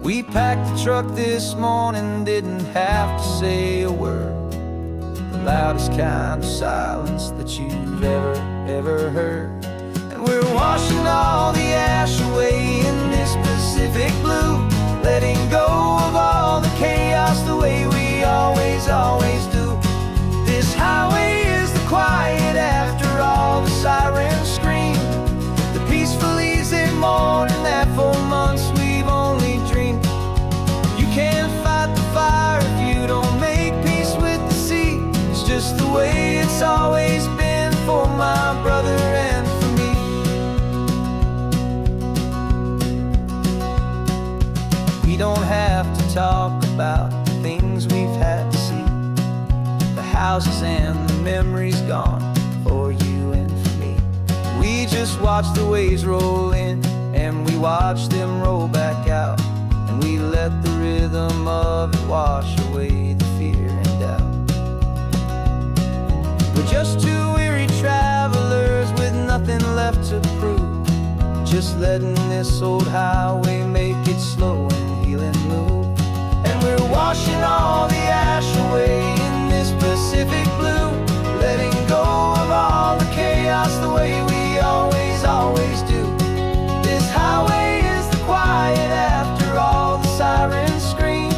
We packed the truck this morning, didn't have to say a word. The loudest kind of silence that you've ever heard. And we're washing all the ash away in this Pacific blue, letting go of all the chaos the way we always do. This highway is the quiet after all the sirens scream, the peaceful easy morning that for months we've only dreamed. You can't fight the fire if you don't make peace with the sea. It's just the way it's always been for my brother and for me. We don't have to talk about the things we've had to see, the houses and the memories gone for you and for me. We just watch the waves roll in and we watch them roll back out, and we let the rhythm of it wash away the fear and doubt. We're just two weary travelers with nothing left to prove, just letting this old highway make it slow and healing move. And we're washing all the ash away in this Pacific blue, letting go of all the chaos the way we always do. This highway is the quiet after all the sirens scream,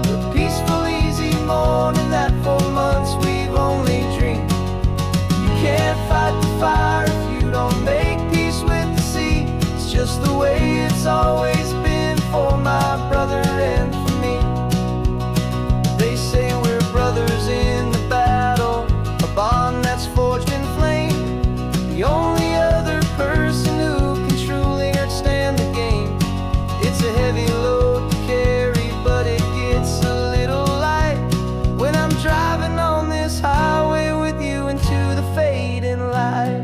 the peaceful easy morning that for months we've only dreamed. You can't fight the fire if you don't make peace with the sea. It's just the way it's always been for my brother and for me. They say we're brothers in the battle, a bond that's forged in flame. The only other person who can truly understand the game. It's a heavy load to carry, but it gets a little light when I'm driving on this highway with you into the fading light.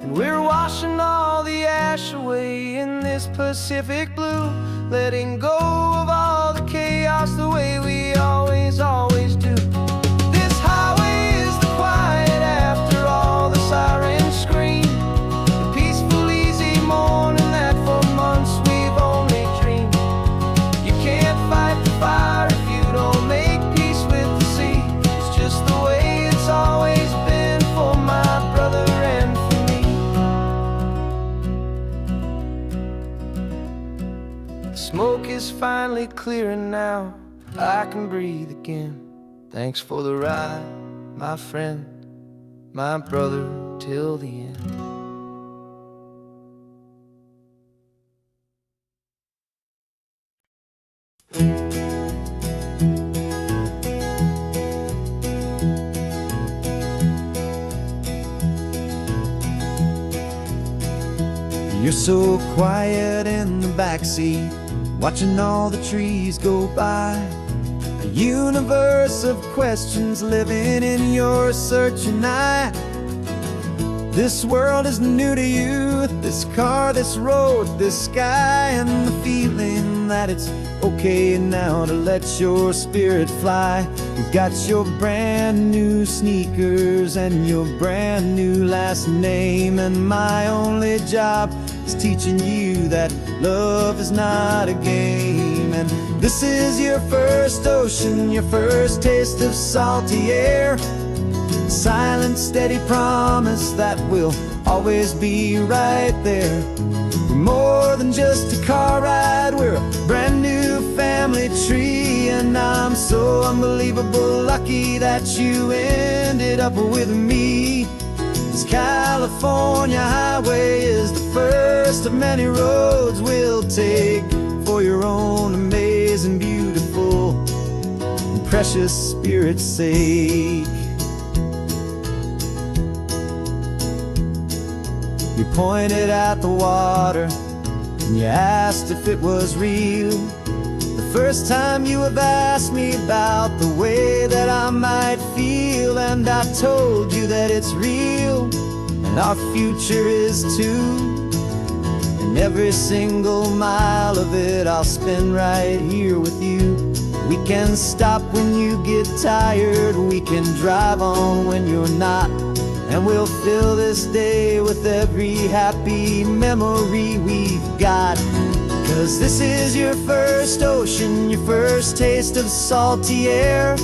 And we're washing all the ash away in this Pacific blue, letting go of all the chaos the way we always do. This highway is the quiet after all the sirens scream, the peaceful easy morning that for months we've is finally clearing now. I can breathe again. Thanks for the ride, my friend, my brother, till the end. You're so quiet in the backseat, watching all the trees go by. A universe of questions living in your searching eye. This world is new to you, this car, this road, this sky, and the feeling that it's okay now to let your spirit fly. You've got your brand new sneakers and your brand new last name, and my only job is teaching you that love is not a game. And this is your first ocean, your first taste of salty air. A silent, steady promise that we'll always be right there. We're more than just a car ride, we're a brand new family tree. And I'm so unbelievable lucky that you ended up with me. This California highway is the first of many roads we'll take for your own amazing, beautiful, and precious spirit's sake. You pointed at the water and you asked if it was real. The first time you have asked me about the way that I might feel, and I told you that it's real and our future is too. And every single mile of it I'll spend right here with you. We can stop when you get tired, we can drive on when you're not, and we'll fill this day with every happy memory we've got. 'Cause this is your first ocean, your first taste of salty air.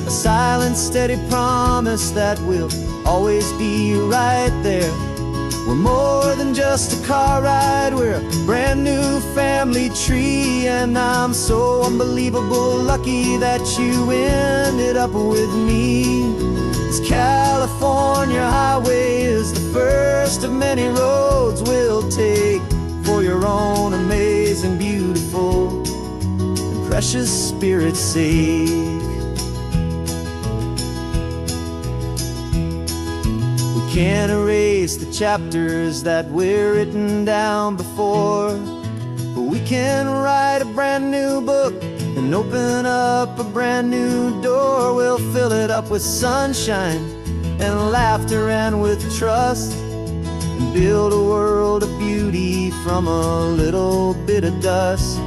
A silent, steady promise that we'll always be right there. We're more than just a car ride, we're a brand new family tree. And I'm so unbelievable lucky that you ended up with me. This California highway is the first of many roads we'll take for your own amazing, beautiful, and precious spirit's sake. We can't erase the chapters that we're written down before, but we can write a brand new book and open up a brand new door. We'll fill it up with sunshine and laughter and with trust, and build a world of beauty from a little bit of dust.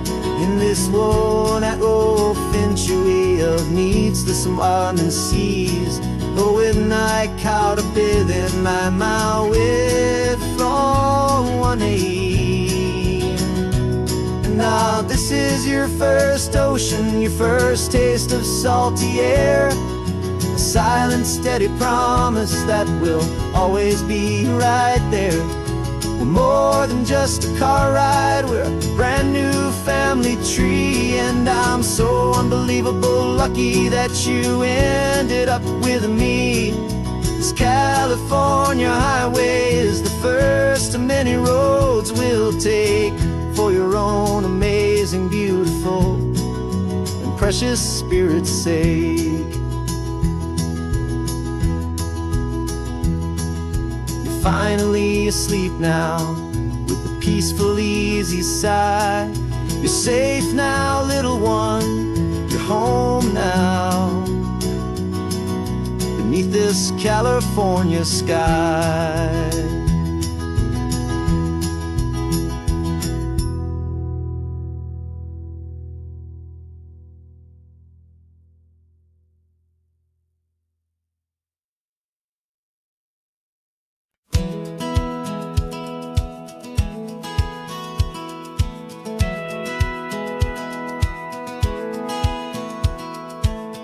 In this world that finchuí of needs to some and seas, but with night caught a bit in my way from one aid. And now this is your first ocean, your first taste of salty air. A silent, steady promise that we'll always be right there. We're more than just a car ride, we're a brand new family tree. And I'm so unbelievable lucky that you ended up with me. This California highway is the first of many roads we'll take for your own amazing, beautiful, and precious spirit's sake. Finally asleep now, with a peaceful, easy sigh. You're safe now, little one, you're home now, beneath this California sky.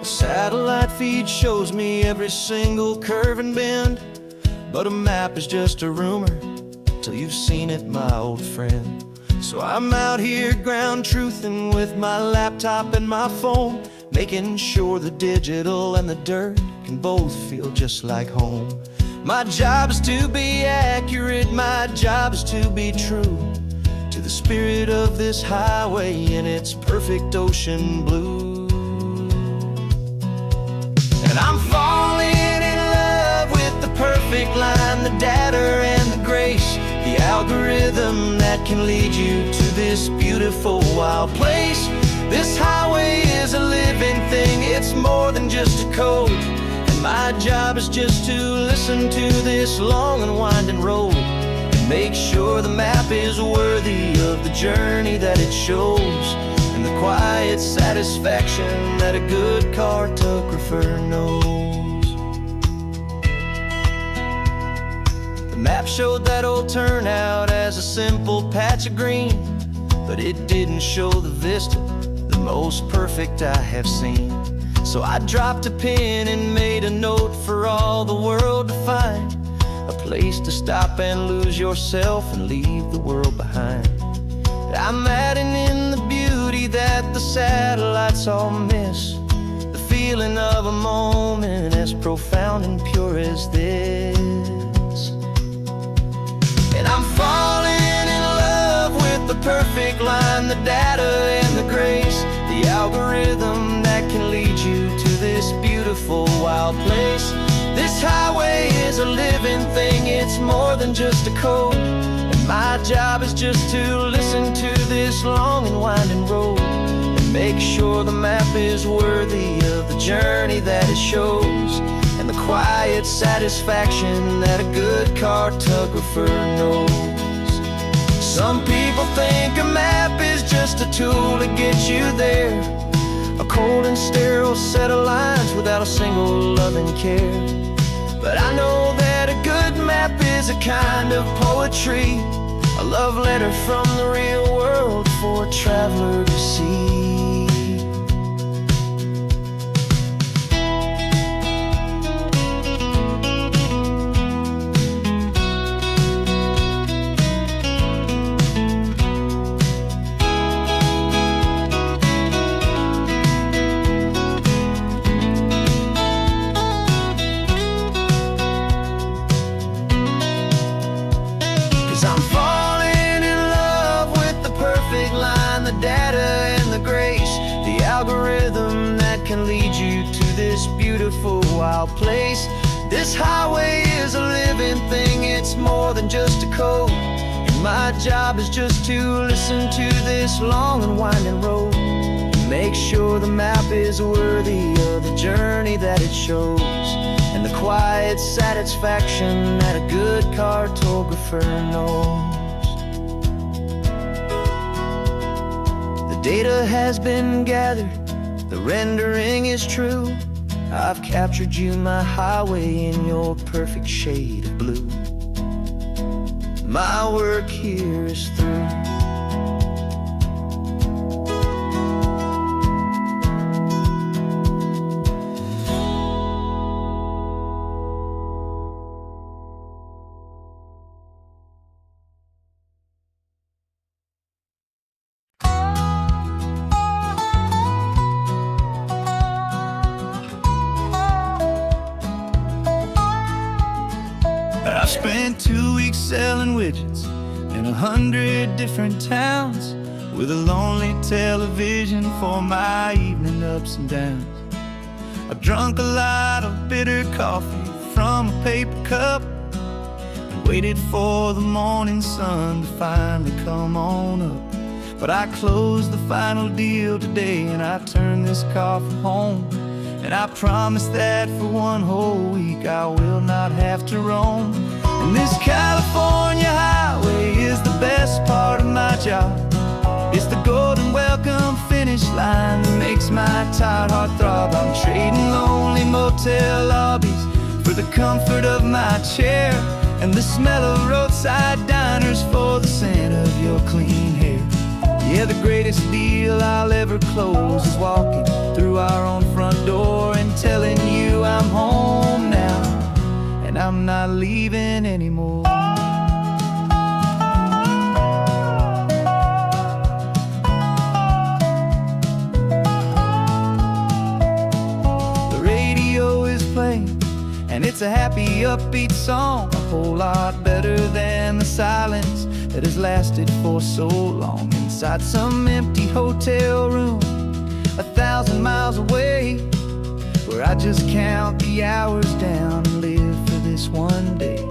Satellite feed shows me every single curve and bend, but a map is just a rumor till you've seen it, my old friend. So I'm out here ground truthing with my laptop and my phone, making sure the digital and the dirt can both feel just like home. My job is to be accurate, my job is to be true to the spirit of this highway in its perfect ocean blue. And I'm falling in love with the perfect line, the data and the grace, the algorithm that can lead you to this beautiful wild place. This highway is a living thing, it's more than just a code. And my job is just to listen to this long and winding road and make sure the map is worthy of the journey that it shows, and the quiet satisfaction that a good cartographer knows. The map showed that old turnout as a simple patch of green, but it didn't show the vista, the most perfect I have seen. So I dropped a pin and made a note for all the world to find, a place to stop and lose yourself and leave the world behind. I'm adding in the beauty that the satellites all miss, the feeling of a moment as profound and pure as this. And I'm falling in love with the perfect line, the data and the grace, the algorithm that can lead you to this beautiful wild place. This highway is a living thing, it's more than just a code. And my job is just to listen to this long and winding road and make sure the map is worthy of the journey that it shows, and the quiet satisfaction that a good cartographer knows. Some people think a map is just a tool to get you there, a cold and sterile set of lines without a single loving care. But I know that a good map is a kind of poetry, a love letter from the real world for a traveler to see. 'Cause I'm falling in love with the perfect line, the data and the grace, the algorithm that can lead you to this beautiful wild place. This highway is a living thing, it's more than just a code. And my job is just to listen to this long and winding road and make sure the map is worthy of the journey that it shows, and the quiet satisfaction that a good cartographer knows. The data has been gathered, the rendering is true. I've captured you, my highway, in your perfect shade of blue. My work here is through. I've spent 2 weeks selling widgets in 100 different towns, with a lonely television for my evening ups and downs. I've drunk a lot of bitter coffee from a paper cup and waited for the morning sun to finally come on up. But I closed the final deal today and I turned this car for home. And I promise that for 1 whole week I will not have to roam. And this California highway is the best part of my job. It's the golden welcome finish line that makes my tired heart throb. I'm trading lonely motel lobbies for the comfort of my chair, and the smell of roadside diners for the scent of your clean hair. Yeah, the greatest deal I'll ever close is walking through our own front door and telling you I'm home now, and I'm not leaving anymore. It's a happy, upbeat song, a whole lot better than the silence that has lasted for so long. Inside some empty hotel room 1,000 miles away, where I just count the hours down and live for this one day.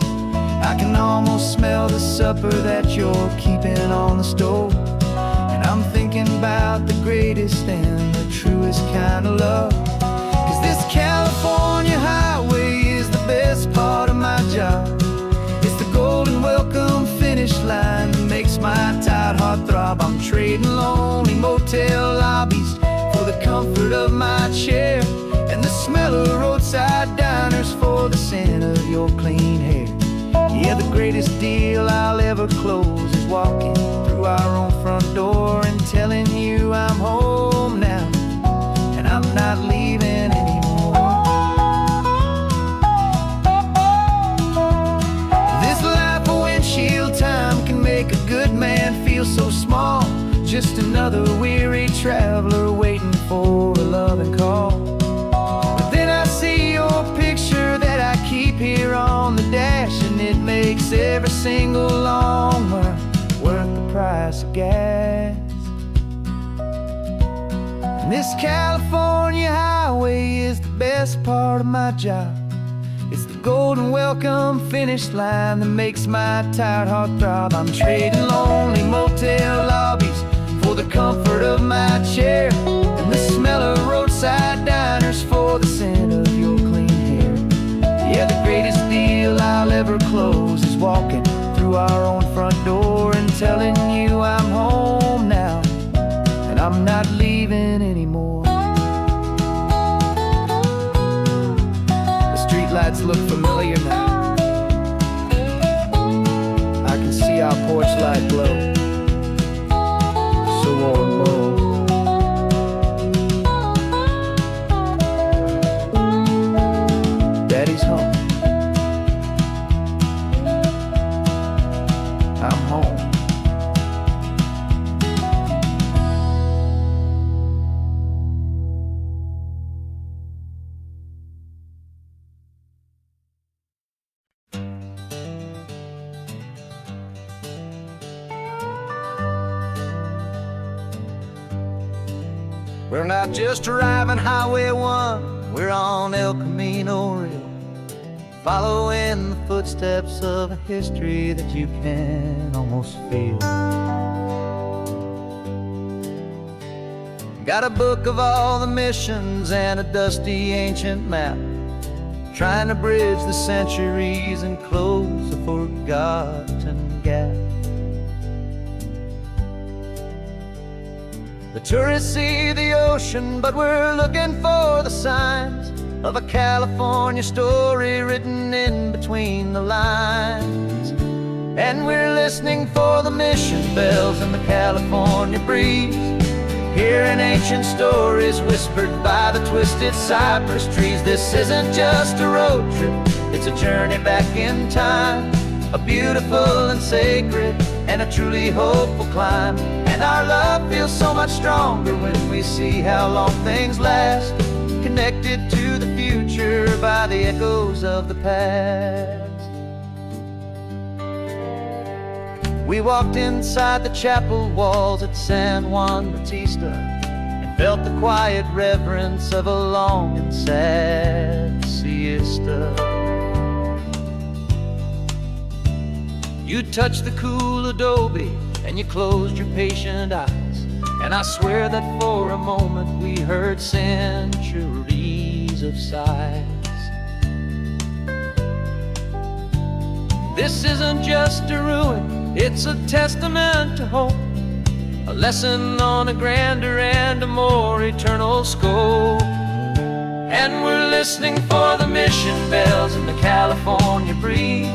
I can almost smell the supper that you're keeping on the stove, and I'm thinking about the greatest and the truest kind of love. 'Cause this California highway is the best part of my job. It's the golden welcome finish line that makes my tired heart throb. I'm trading lonely motel lobbies for the comfort of my chair, and the smell of roadside diners for the scent of your clean hair. Yeah, the greatest deal I'll ever close is walking through our own front door and telling you I'm home now, and I'm not leaving anymore. This life of windshield time can make a good man feel so small, just another weary traveler waiting for a loving call. But then I see your picture that I keep here on the dash, and it makes every single long mile worth the price of gas. And this California highway is the best part of my job. It's the golden welcome finish line that makes my tired heart throb. I'm trading lonely motel lobbies for the comfort of my chair, and the smell of roadside diners for the scent of your clean hair. Yeah, the greatest deal I'll ever close is walking through our own front door and telling you I'm home now, and I'm not leaving anymore. The streetlights look familiar now. I can see our porch light glow, so warm, low. Daddy's home. I'm home. We're not just driving Highway 1, we're on El Camino Real, following the footsteps of a history that you can almost feel. Got a book of all the missions and a dusty ancient map, trying to bridge the centuries and close a forgotten gap. The tourists see the ocean, but we're looking for the signs of a California story written in between the lines. And we're listening for the mission bells in the California breeze, hearing ancient stories whispered by the twisted cypress trees. This isn't just a road trip, it's a journey back in time, a beautiful and sacred and a truly hopeful climb. And our love feels so much stronger when we see how long things last, connected to the future by the echoes of the past. We walked inside the chapel walls at San Juan Bautista and felt the quiet reverence of a long and sad siesta. You touched the cool adobe and you closed your patient eyes, and I swear that for a moment we heard centuries of sighs. This isn't just a ruin, it's a testament to hope, a lesson on a grander and a more eternal scope. And we're listening for the mission bells in the California breeze,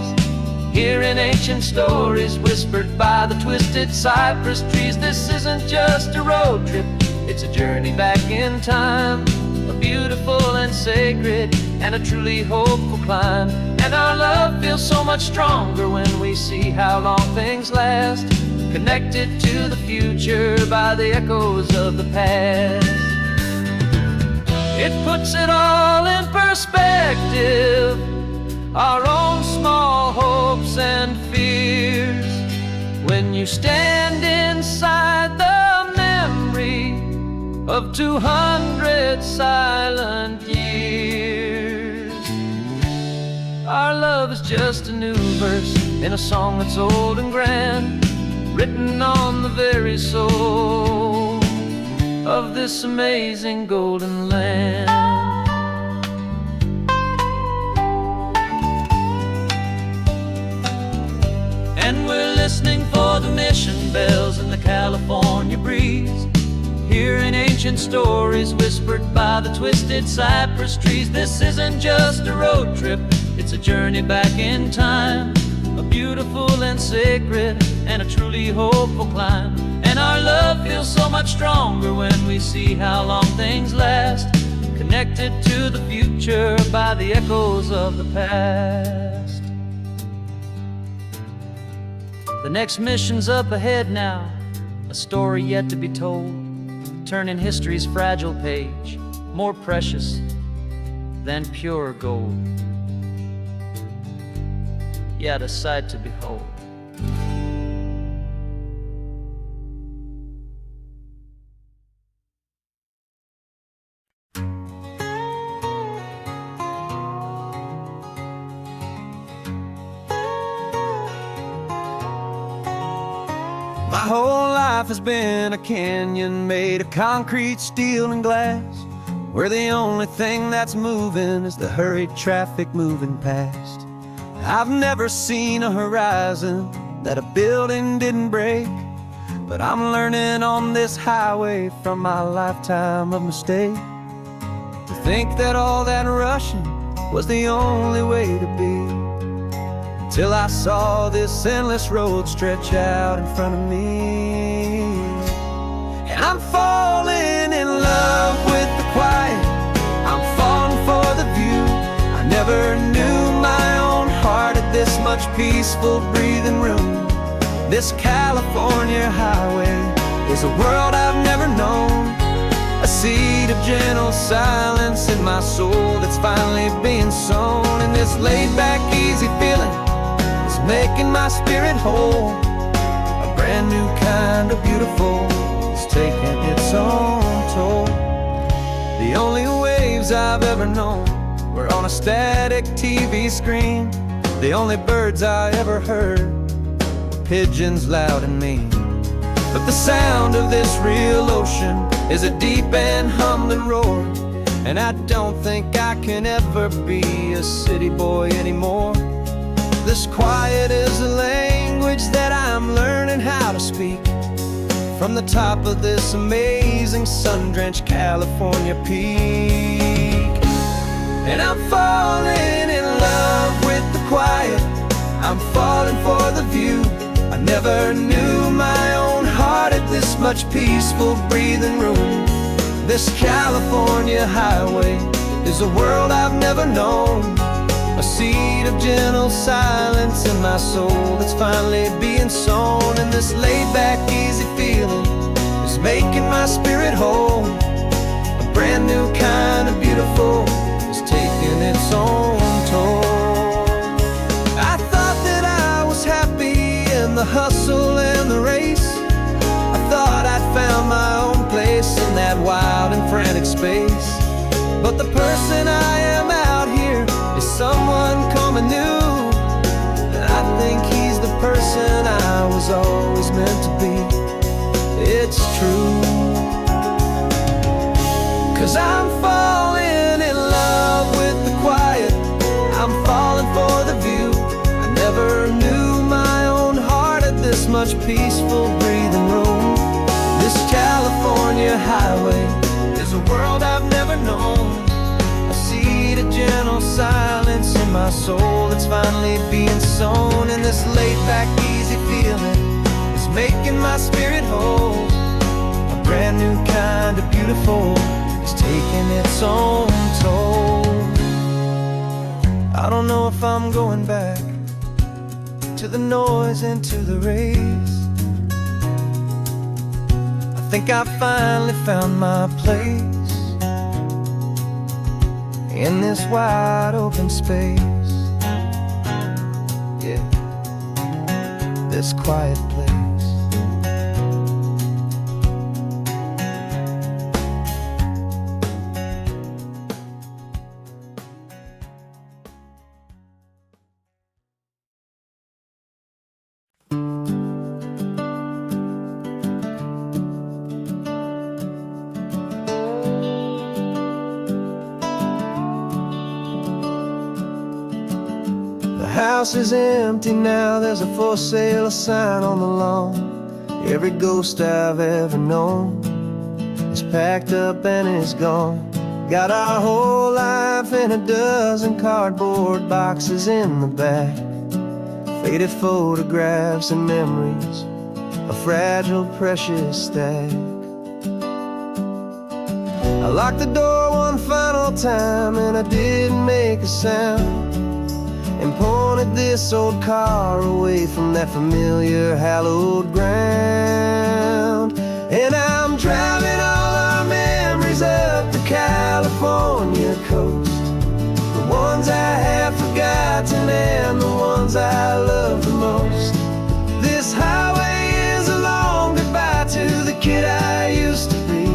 hearing ancient stories whispered by the twisted cypress trees. This isn't just a road trip, it's a journey back in time, a beautiful and sacred and a truly hopeful climb. And our love feels so much stronger when we see how long things last, connected to the future by the echoes of the past. It puts it all in perspective our own small hopes and fears. When you stand inside the memory of 200 silent years, our love is just a new verse in a song that's old and grand, written on the very soul of this amazing golden land. And we're listening for the mission bells in the California breeze, hearing ancient stories whispered by the twisted cypress trees. This isn't just a road trip, it's a journey back in time, a beautiful and sacred and a truly hopeful climb. And our love feels so much stronger when we see how long things last, connected to the future by the echoes of the past. The next mission's up ahead now, a story yet to be told, turning history's fragile page, more precious than pure gold. Yet a sight to behold. My whole life has been a canyon made of concrete, steel, and glass, where the only thing that's moving is the hurried traffic moving past. I've never seen a horizon that a building didn't break, but I'm learning on this highway from my lifetime of mistake to think that all that rushing was the only way to be. Till I saw this endless road stretch out in front of me, and I'm falling in love with the quiet, I'm falling for the view. I never knew my own heart had this much peaceful breathing room. This California highway is a world I've never known, a seed of gentle silence in my soul that's finally being sown. And this laid-back, easy feeling making my spirit whole, a brand new kind of beautiful is taking its own toll. The only waves I've ever known were on a static TV screen. The only birds I ever heard were pigeons loud and mean. But the sound of this real ocean is a deep and humbling roar, and I don't think I can ever be a city boy anymore. This quiet is a language that I'm learning how to speak from the top of this amazing sun-drenched California peak. And I'm falling in love with the quiet, I'm falling for the view. I never knew my own heart had this much peaceful breathing room. This California highway is a world I've never known, a seed of gentle silence in my soul that's finally being sown. And this laid-back, easy feeling is making my spirit whole, a brand new kind of beautiful is taking its own toll. I thought that I was happy in the hustle and the race, I thought I'd found my own place in that wild and frantic space. But the person I am out here is someone coming new, and I think he's the person I was always meant to be. It's true, 'cause I'm falling in love with the quiet, I'm falling for the view. I never knew my own heart had this much peaceful breathing room. This California highway is a world I've never known, a seed of gentle silence in my soul that's finally being sown. And this laid-back, easy feeling is making my spirit whole, a brand new kind of beautiful is taking its own toll. I don't know if I'm going back to the noise and to the race. I think I finally found my place in this wide open space. this quiet place. The house is empty now, there's a for sale sign on the lawn. Every ghost I've ever known is packed up and is gone. Got our whole life in a dozen cardboard boxes in the back. Faded photographs and memories, a fragile, precious stack. I locked the door one final time and I didn't make a sound, and pointed this old car away from that familiar hallowed ground. And I'm driving all our memories up the California coast, the ones I have forgotten and the ones I love the most. This highway is a long goodbye to the kid I used to be,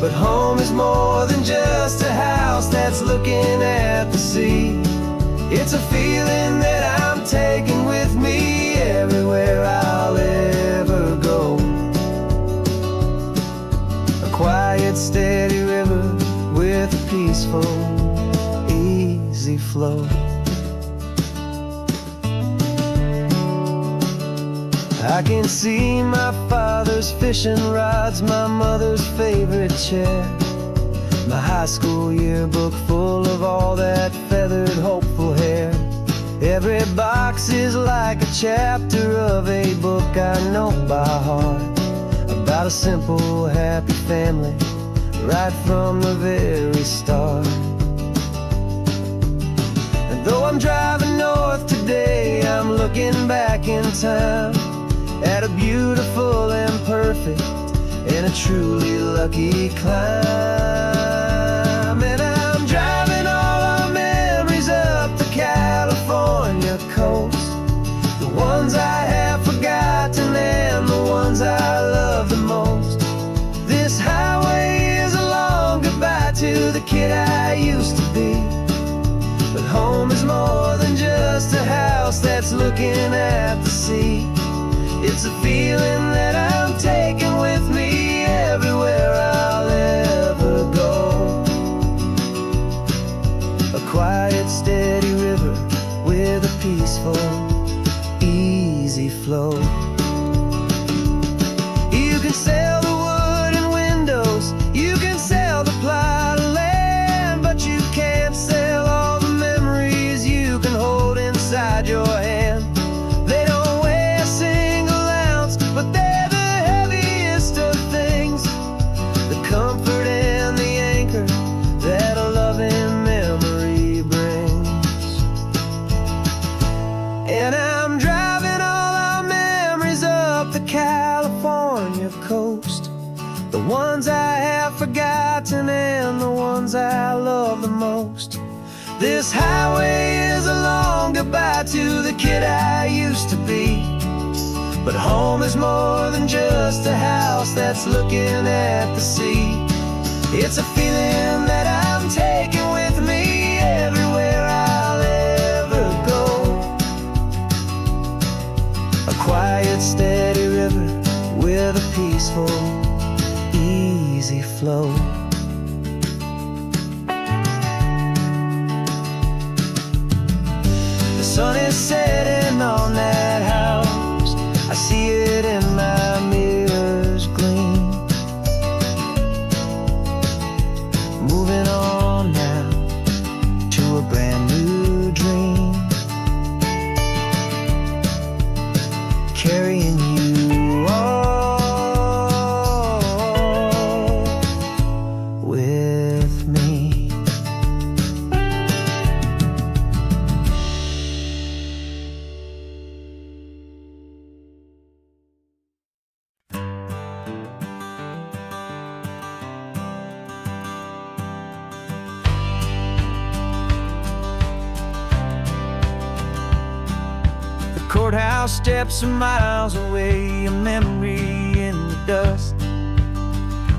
but home is more than just a house that's looking at the sea. It's a feeling that I'm taking with me everywhere I'll ever go. A quiet, steady river with a peaceful, easy flow. I can see my father's fishing rods, my mother's favorite chair, my high school yearbook full of all that feathered, hopeful hair. Every box is like a chapter of a book I know by heart, about a simple, happy family right from the very start. And though I'm driving north today, I'm looking back in time at a beautiful and perfect and a truly lucky climb. And I'm driving all our memories up the California coast, the ones I have forgotten and the ones I love the most. This highway is a long goodbye to the kid I used to be, but home is more than just a house that's looking at the sea. It's a feeling that I'm taking with me everywhere I'll ever go. A quiet, steady river with a peaceful, easy flow. You can sell the wood and windows, you can sell the plot of land, but you can't sell all the memories you can hold inside your hand. They don't weigh a single ounce, but they're the heaviest of things, the comfort and the anchor that a loving memory brings. And I'm driving all our memories up the California coast, the ones I have forgotten and the ones I love the most. This highway is a long goodbye to the kid I used to be, but home is more than just a house that's looking at the sea. It's a feeling that I'm taking with me everywhere I'll ever go. A quiet, steady river with a peaceful, easy flow. The sun is setting on that house, I see it in my mirror's gleam. Moving on now to a brand new dream, carrying you all with me. Courthouse steps are miles away, a memory in the dust.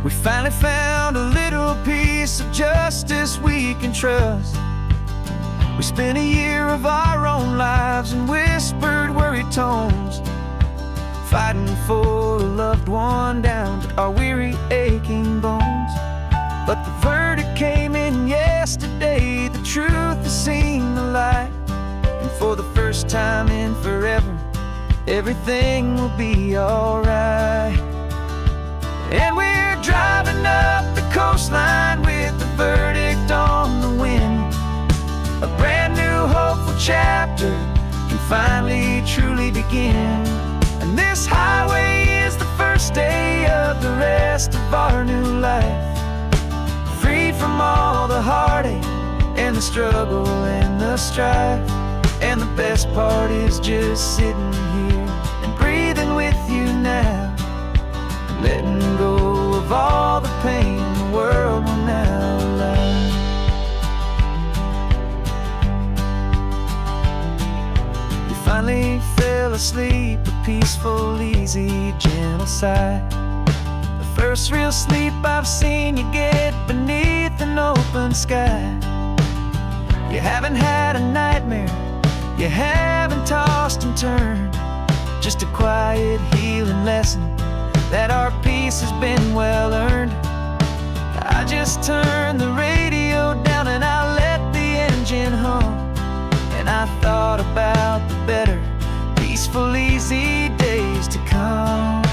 We finally found a little piece of justice we can trust. We spent a year of our own lives in whispered, worried tones, fighting for a loved one down to our weary, aching bones. But the verdict came in yesterday, the truth has seen the light. And for the first time in forever, everything will be alright. And we're driving up the coastline with the verdict on the wind. A brand new hopeful chapter can finally truly begin. And this highway is the first day of the rest of our new life, free from all the heartache and the struggle and the strife. And the best part is just sitting here and breathing with you now, and letting go of all the pain the world will now allow. You finally fell asleep, a peaceful, easy, gentle sigh. The first real sleep I've seen you get beneath an open sky. You haven't had a nightmare, you haven't tossed and turned, just a quiet healing lesson that our peace has been well earned. I just turned the radio down and I let the engine hum, and I thought about the better, peaceful, easy days to come.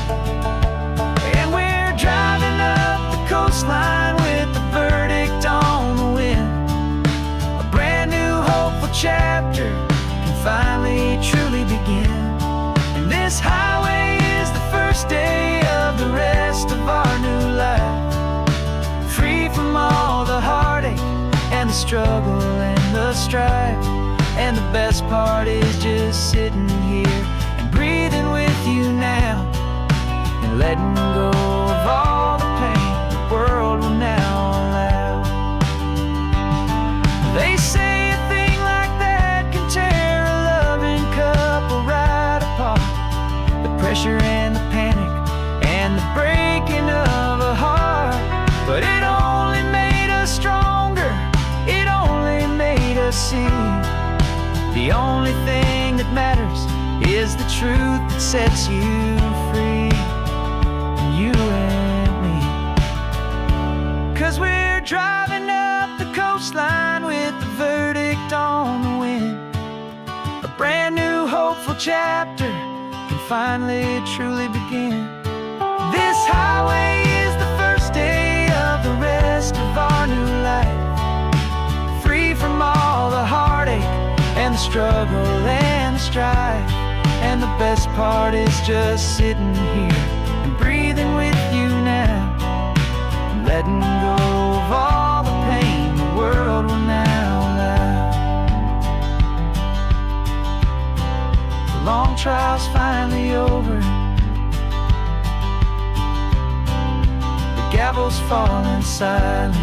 And we're driving up the coastline with the verdict on the wind. A brand new hopeful chapter finally truly begin. And this highway is the first day of the rest of our new life, free from all the heartache and the struggle and the strife. And the best part is just sitting here and breathing with you now, and letting go of all the pain the world will now allow. They say a thing like that can tear a loving couple right apart. The pressure and the panic and the breaking of a heart. But it only made us stronger, it only made us see the only thing that matters is the truth that sets you free, you and me. 'Cause we're driving up the coastline with the verdict on the wind. A brand new hopeful chapter can finally truly begin. This highway is the first day of the rest of our new life, free from all the heartache and the struggle and the strife. And the best part is just sitting here and breathing with you now, and letting go of all the pain the world will now allow. The long trial's finally over, the gavel's falling silent.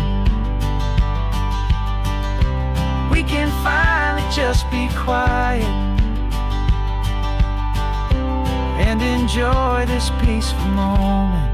We can finally just be quiet and enjoy this peaceful moment.